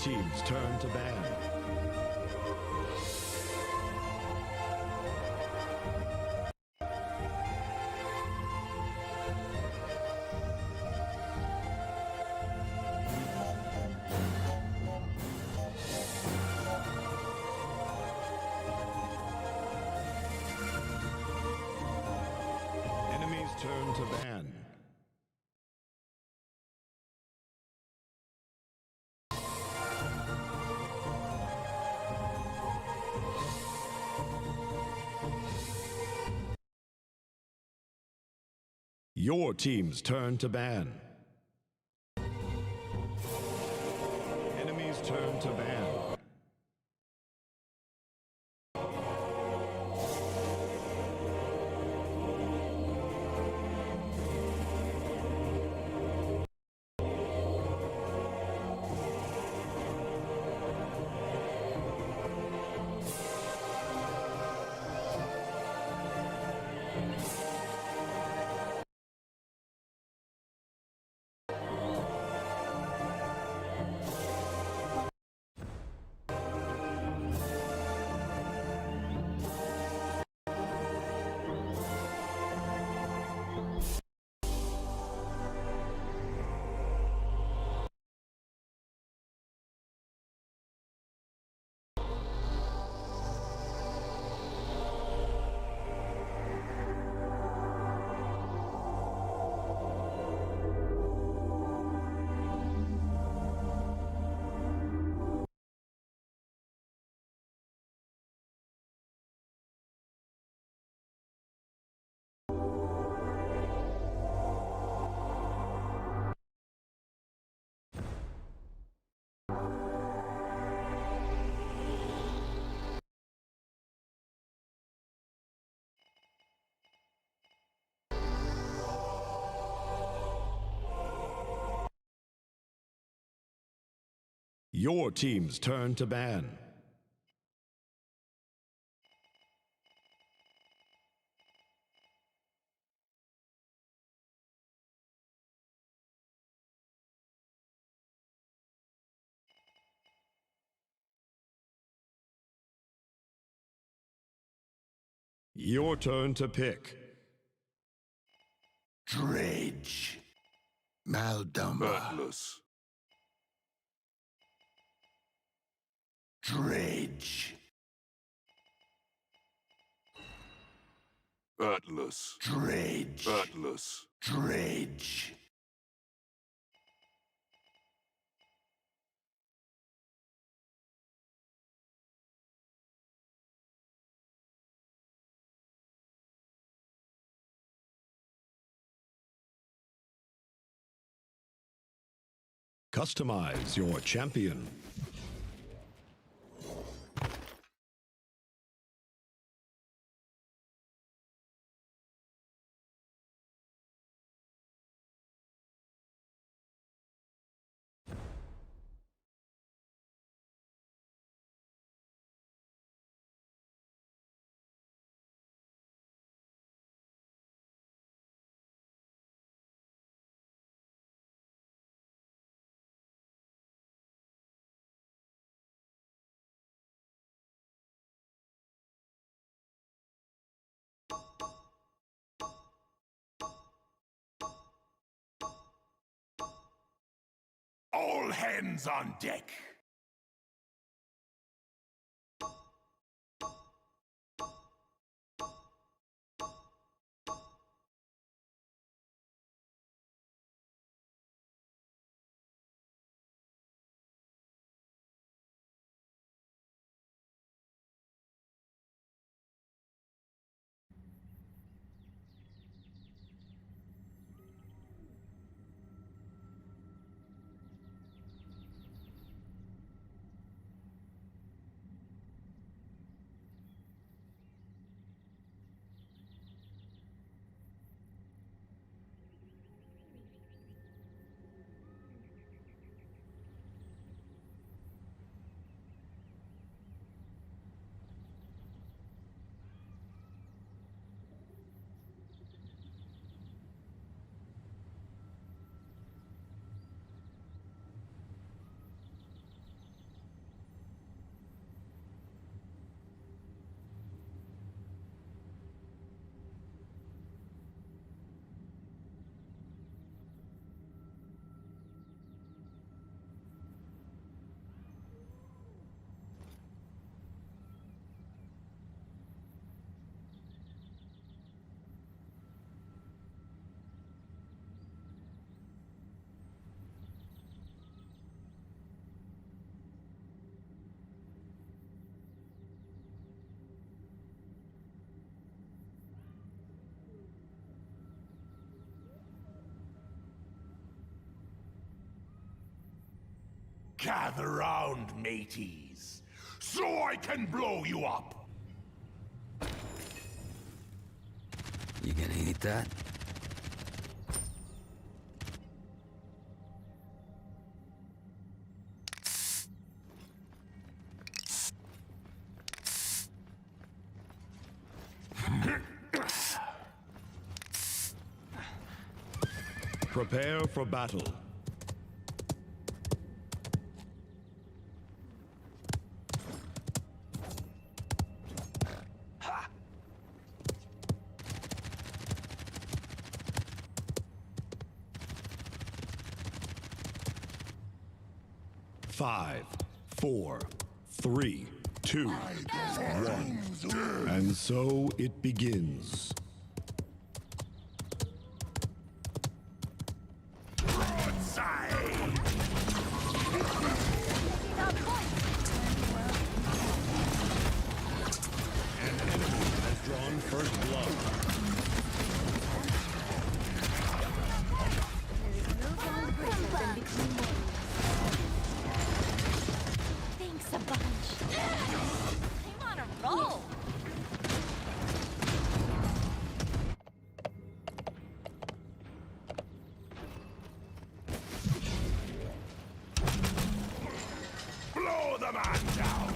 team's turn to ban. Enemy's turn to ban. Your team's turn to ban. Enemy's turn to ban. Your team's turn to ban. Your turn to pick. Dredge. Maldumba. Atlas. Dredge. Atlas. Dredge. Atlas. Dredge. Customize your champion. All hands on deck. Gather round, mateys, so I can blow you up. You gonna eat that? Prepare for battle. Five, 4, 3, 2, 1. And so it begins. First blood. Thanks a bunch. I'm on a roll. Blow the man down!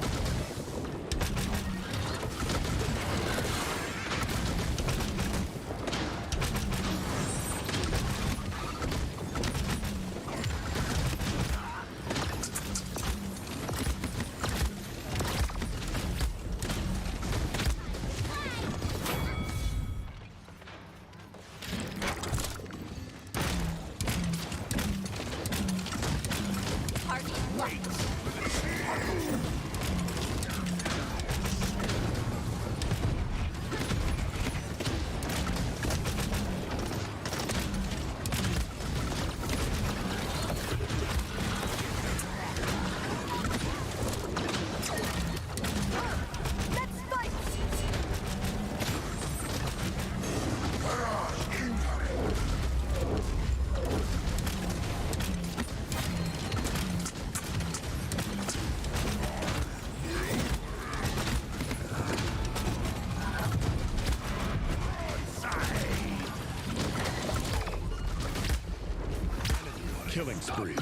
Killing spree.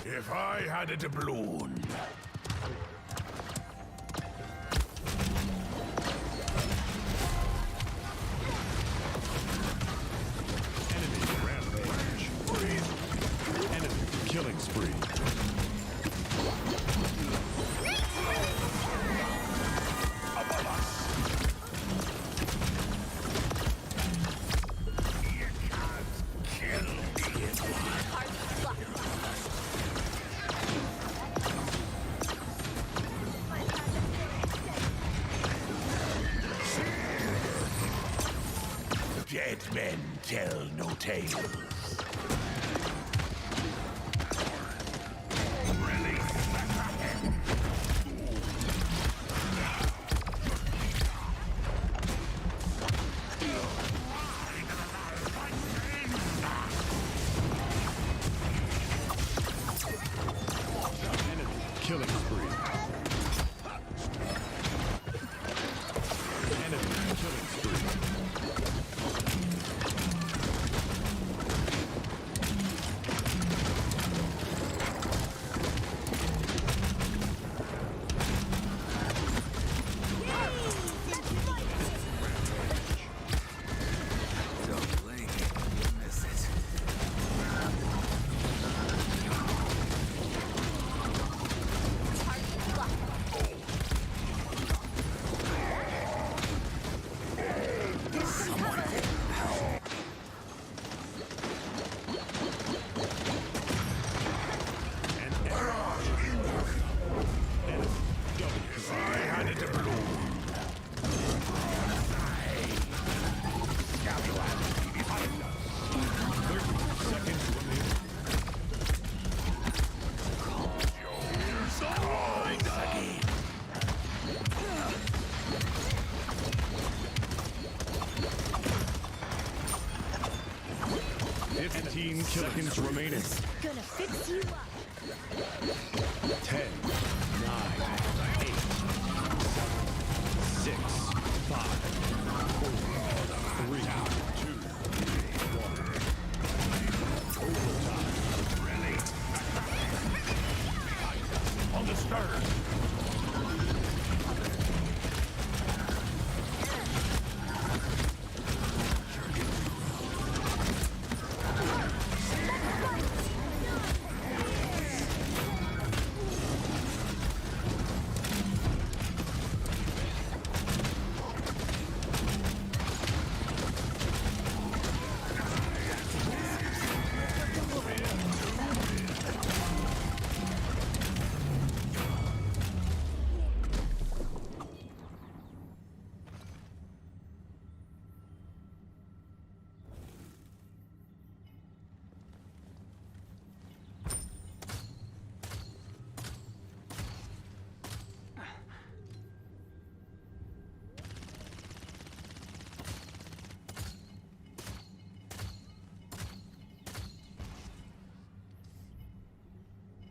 If I had a doubloon. Enemy rampage. Enemy killing spree. Dead men tell no tales. Killing spree. Enemy killing spree. 15 seconds remaining. Gonna fix you up. 10, 9, 8, 7, 6, 5, 4, 3, 2, 1. Overtime. On the starter.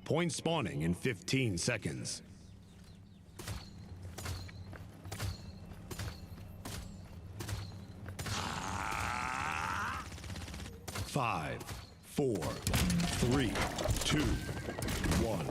Point spawning in 15 seconds. 5, 4, 3, 2, 1.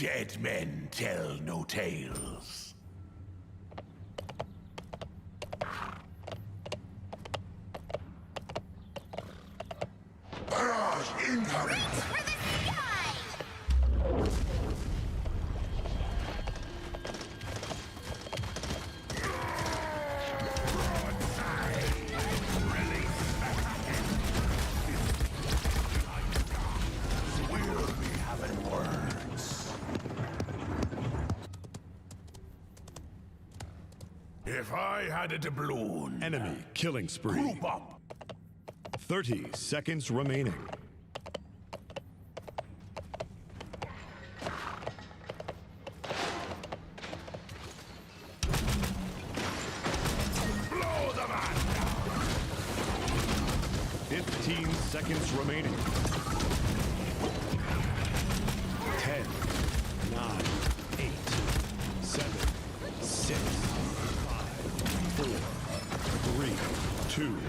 Dead men tell no tales. Barrage incoming! If I had a doubloon. Enemy killing spree. Group up. 30 seconds remaining. Blow the man down! 15 seconds remaining. 10, 9, 8, 7, 6, 5, 4, 3, 2, 1.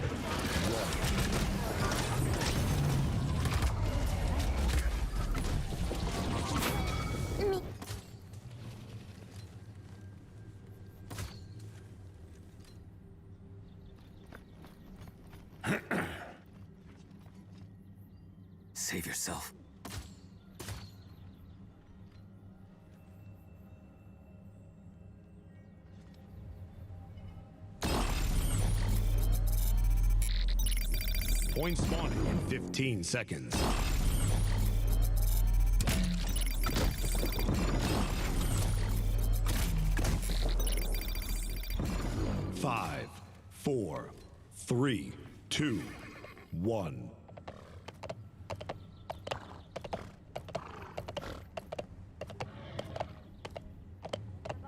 Save yourself. Point spawning in 15 seconds. 5, 4, 3, 2, 1.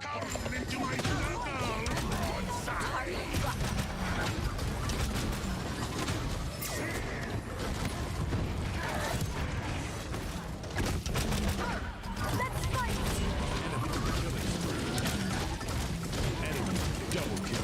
Come into my circle, broadside! Let's fight! Enemy double kill.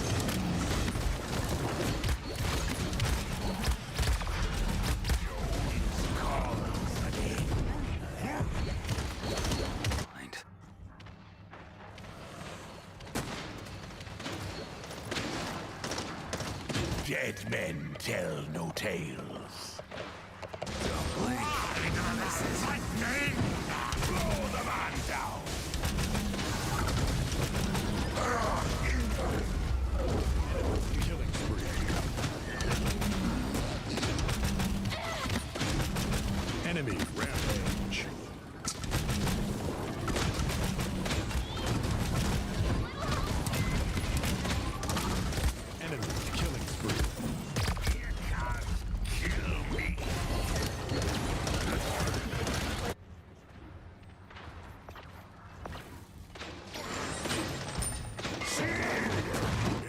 Dead men tell no tales. Blow the man down! Killing spree. Enemy rampage. Enemy killing spree. You can't kill me!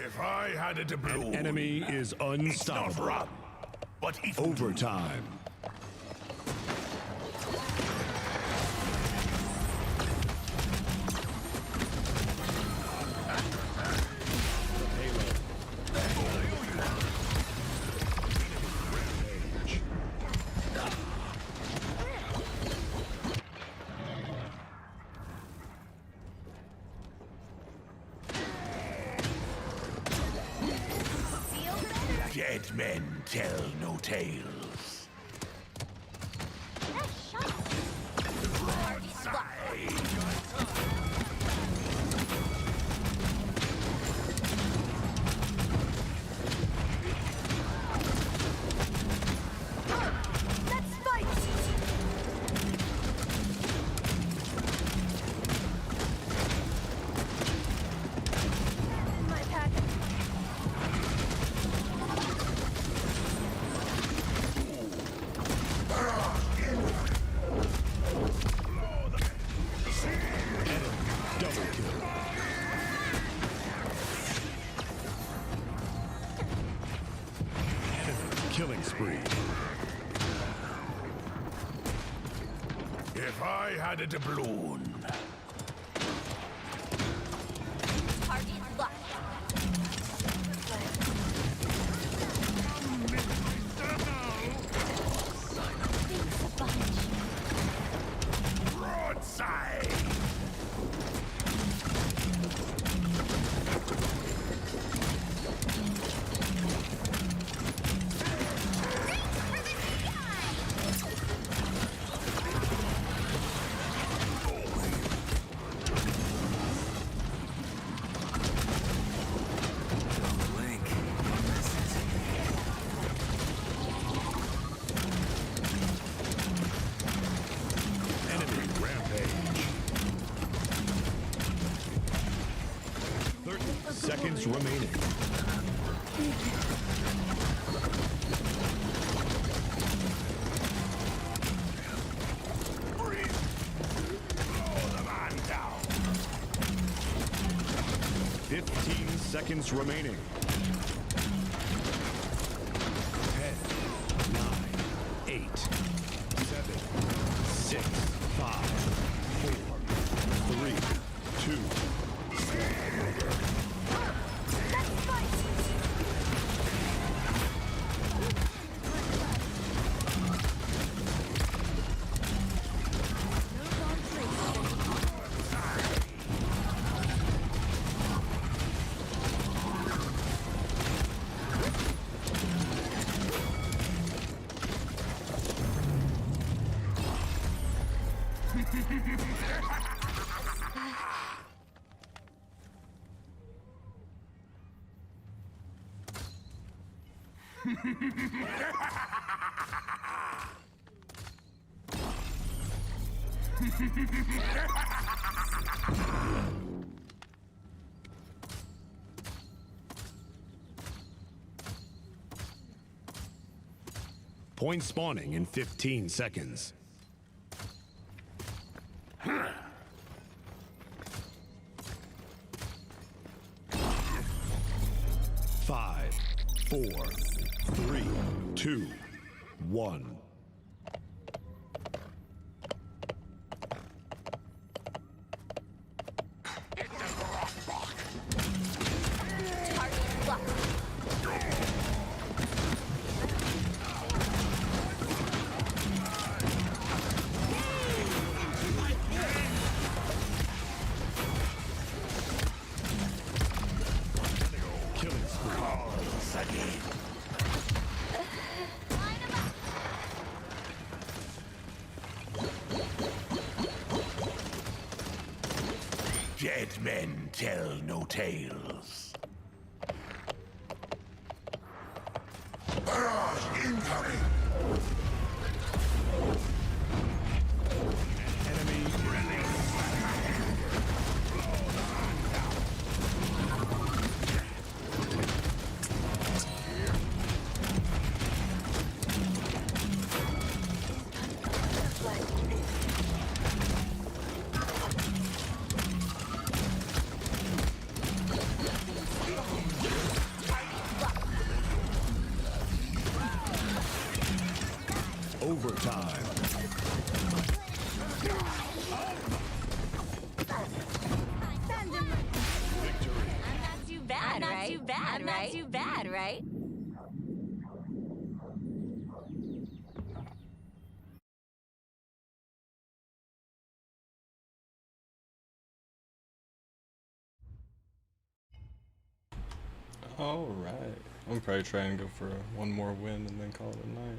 If I had a doubloon... An enemy is It's not unstoppable. rum, but if Overtime. Dead men tell no tales. Let's fight! My packet. Double kill. Enemy killing spree. If I had a doubloon... Target locked. Broadside! seconds remaining. 10, 9, 8, 7, 6, 5, 4, 3, 2, 1. Point spawning in 15 seconds. 5, 4, 3, 2, 1. Dead men tell no tales. Barrage incoming! Overtime. Not too bad, right? Not too bad, right? Alright. I'm probably trying to go for one more win and then call it a night.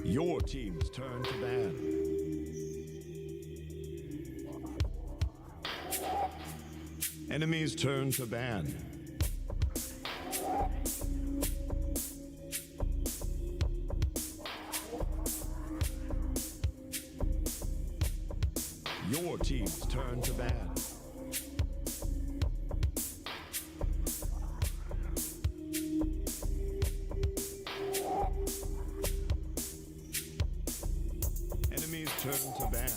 Your team's turn to ban. Enemies turn to ban. Your team's turn to ban. Enemies turn to ban.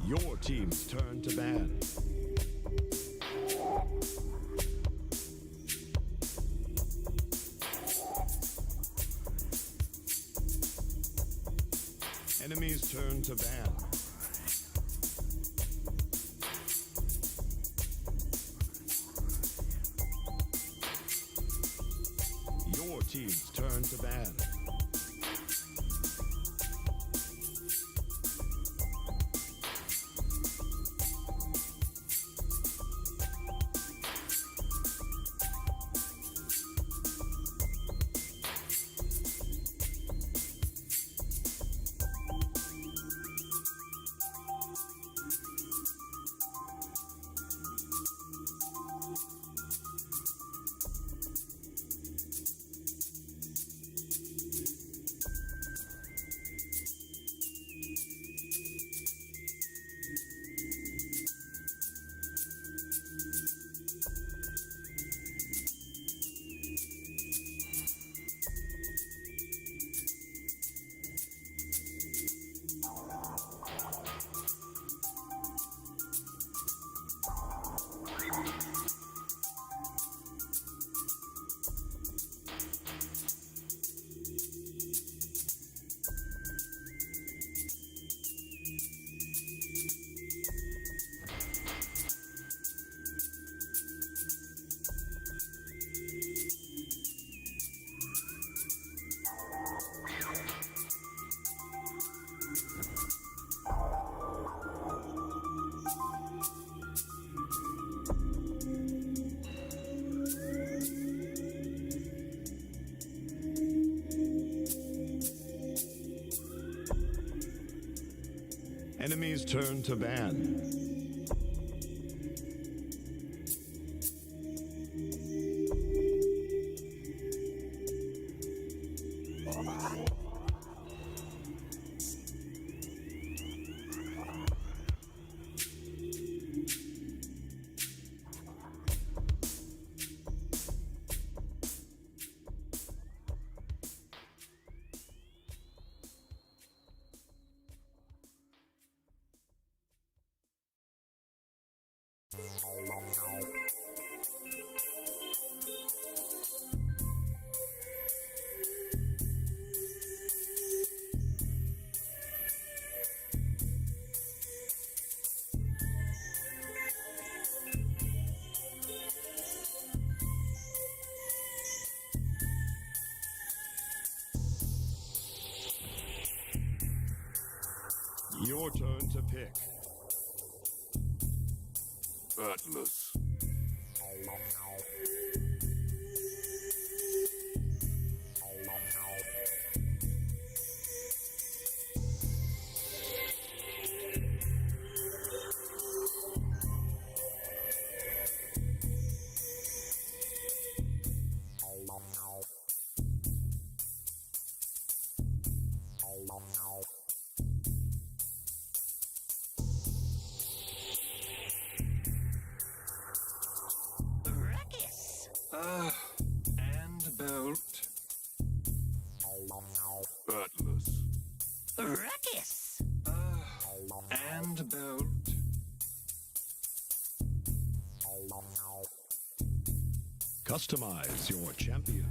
Your team's turn to ban. Enemies turn to ban. Your team's turn to ban. Enemy's turn to ban. Your turn to pick. Atlas. And belt. Atlas. Ruckus. And belt. Customize your champion.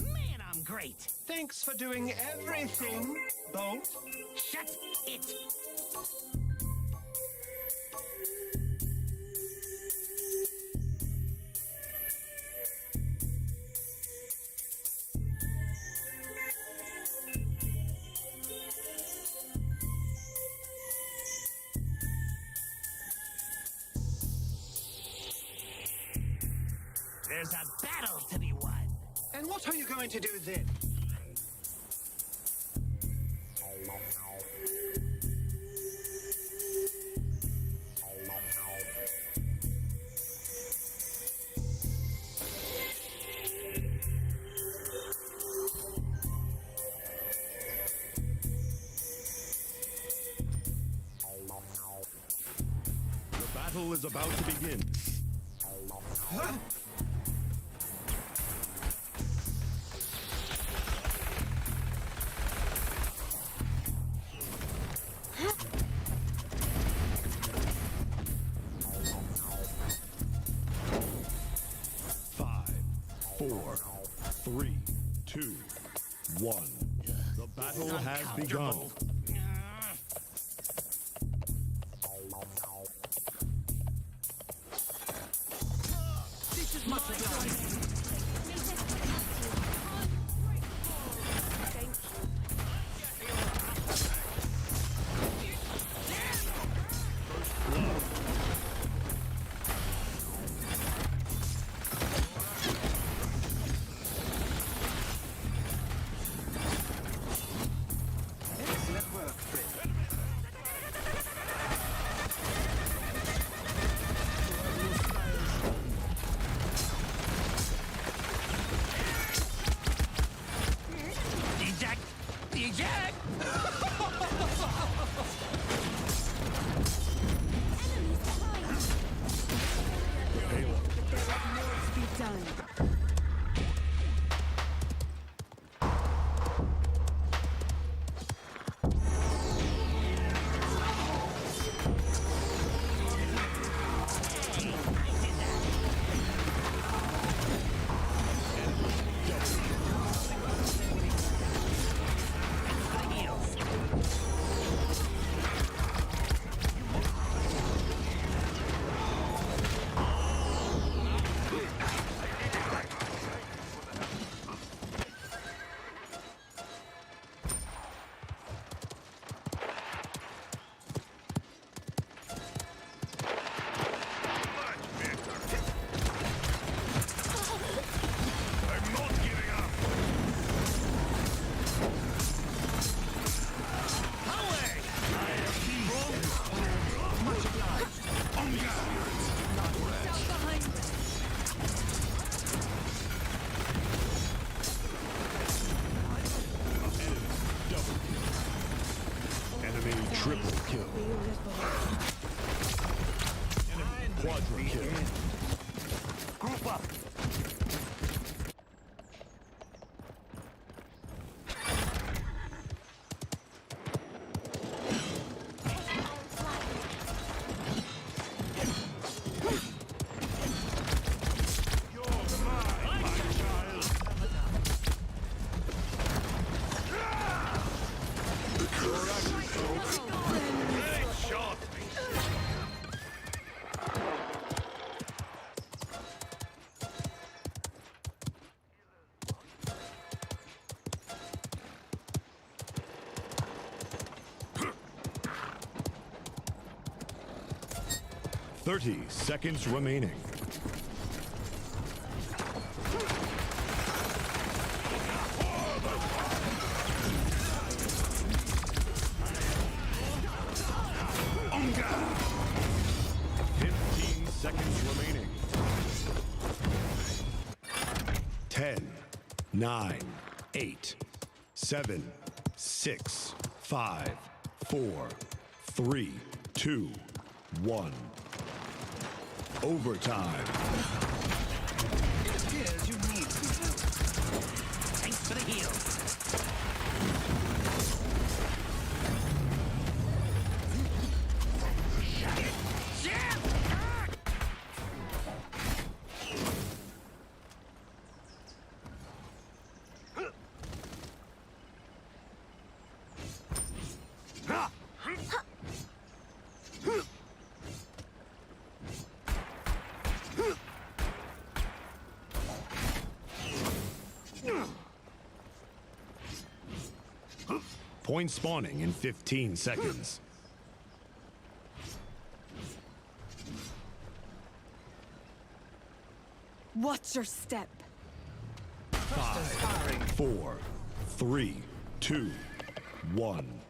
Man, I'm great. Thanks for doing everything, Bolt. Shut it. There's a battle to be won. And what are you going to do then? The battle is about to begin. Huh? Five, 4, 3, 2, 1. The battle has begun. This is much obliged. Excellent work, friend. Eject! Eject! There was more to be done. triple kill. Enemy quadra kill. Group up. Thirty seconds remaining. Onga! 15 seconds remaining. 10, 9, 8, 7, 6, 5, 4, 3, 2, 1. Overtime. It appears you need some help. Thanks for the heal. Point spawning in 15 seconds. Watch your step. 5, 4, 3, 2, 1.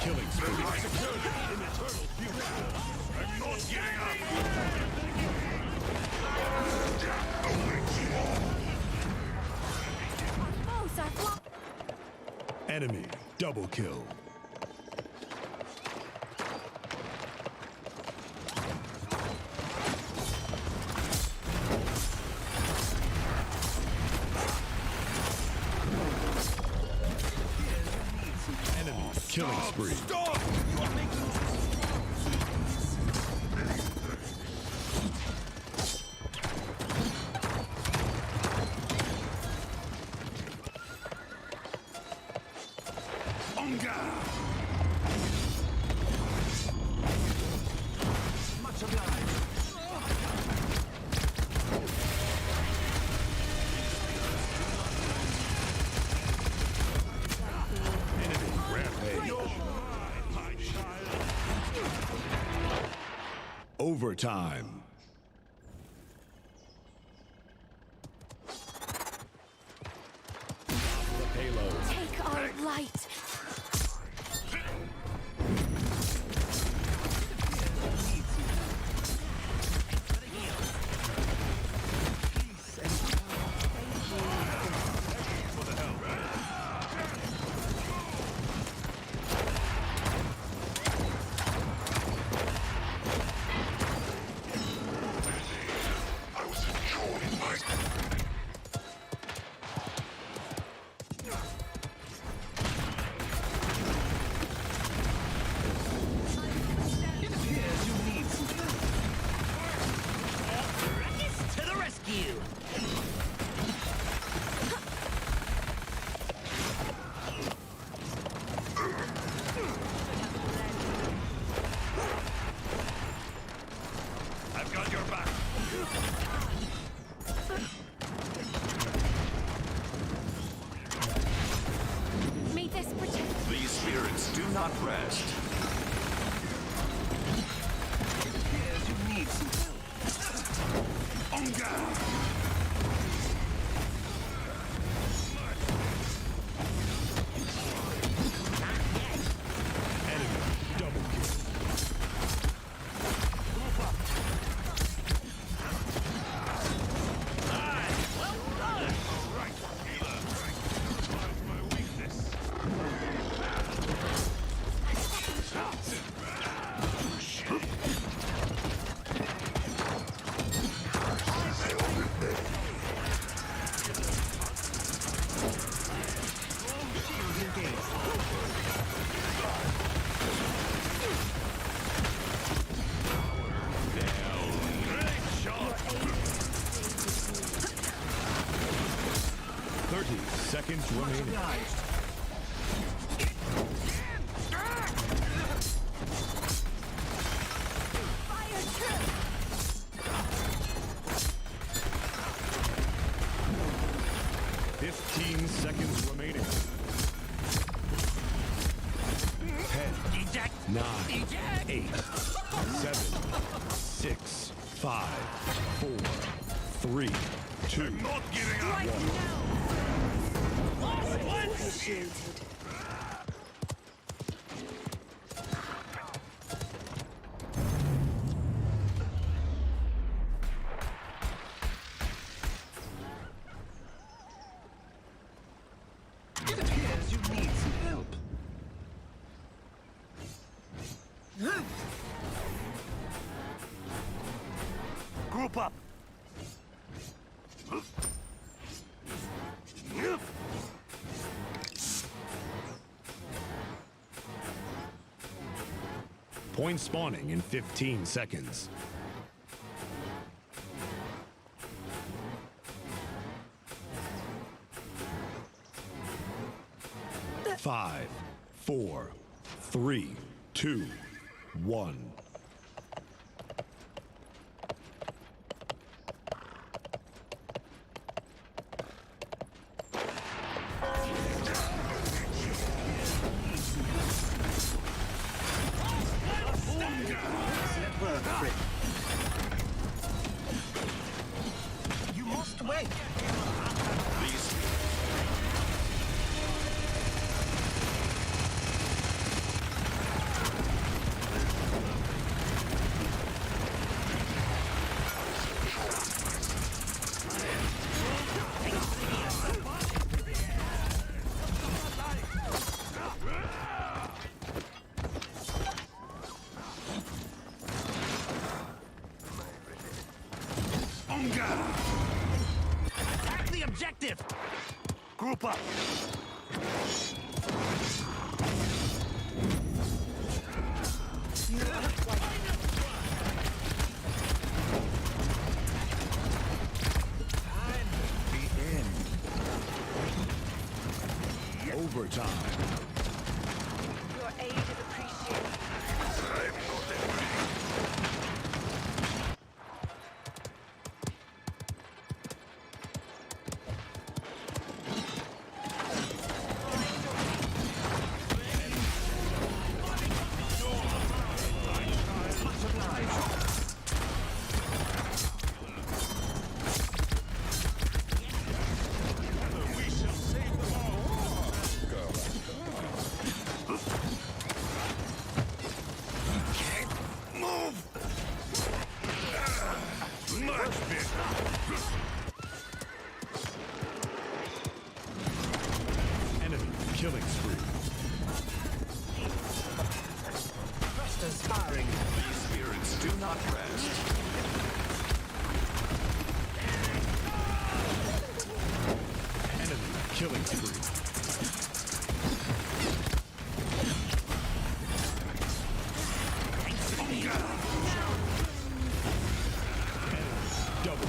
Killing spree. I'm not giving up. Enemy double kill. Enemy killing spree. Stop! Much obliged. Enemy rampage. Overtime. The payload. Take our light. I was enjoying myself. It appears you need some help. Ruckus to the rescue! I've got your back. May this protect. These spirits do not rest. It appears you need some help. Onga! Enemy double kill. remaining. 15 seconds remaining. 10, 9, 8, 7, 6, 5, 4, 3, 2, 1. Appreciated. It appears you need some help. Group up. Point spawning in 15 seconds. 5, 4, 3, 2, 1. You must wait. Attack the objective! Group up! Overtime. Your aid is appreciated. Enemy killing spree. Thrusters firing. These spirits do not rest. Enemy killing spree. Double.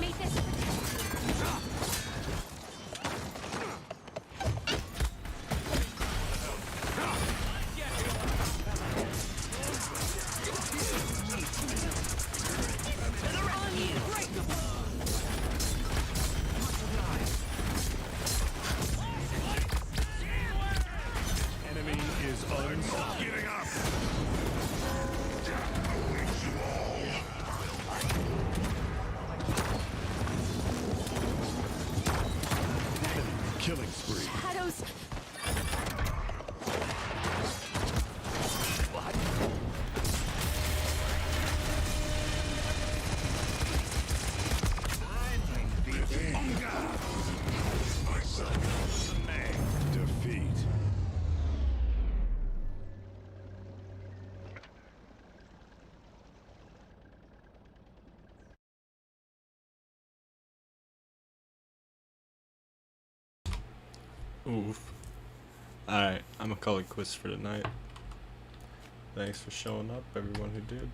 Make this Enemy is unstoppable. Giving up! Enemy killing spree. shadows. Defeat. Oof. Alright, I'm gonna call it quits for tonight. Thanks for showing up, everyone who did.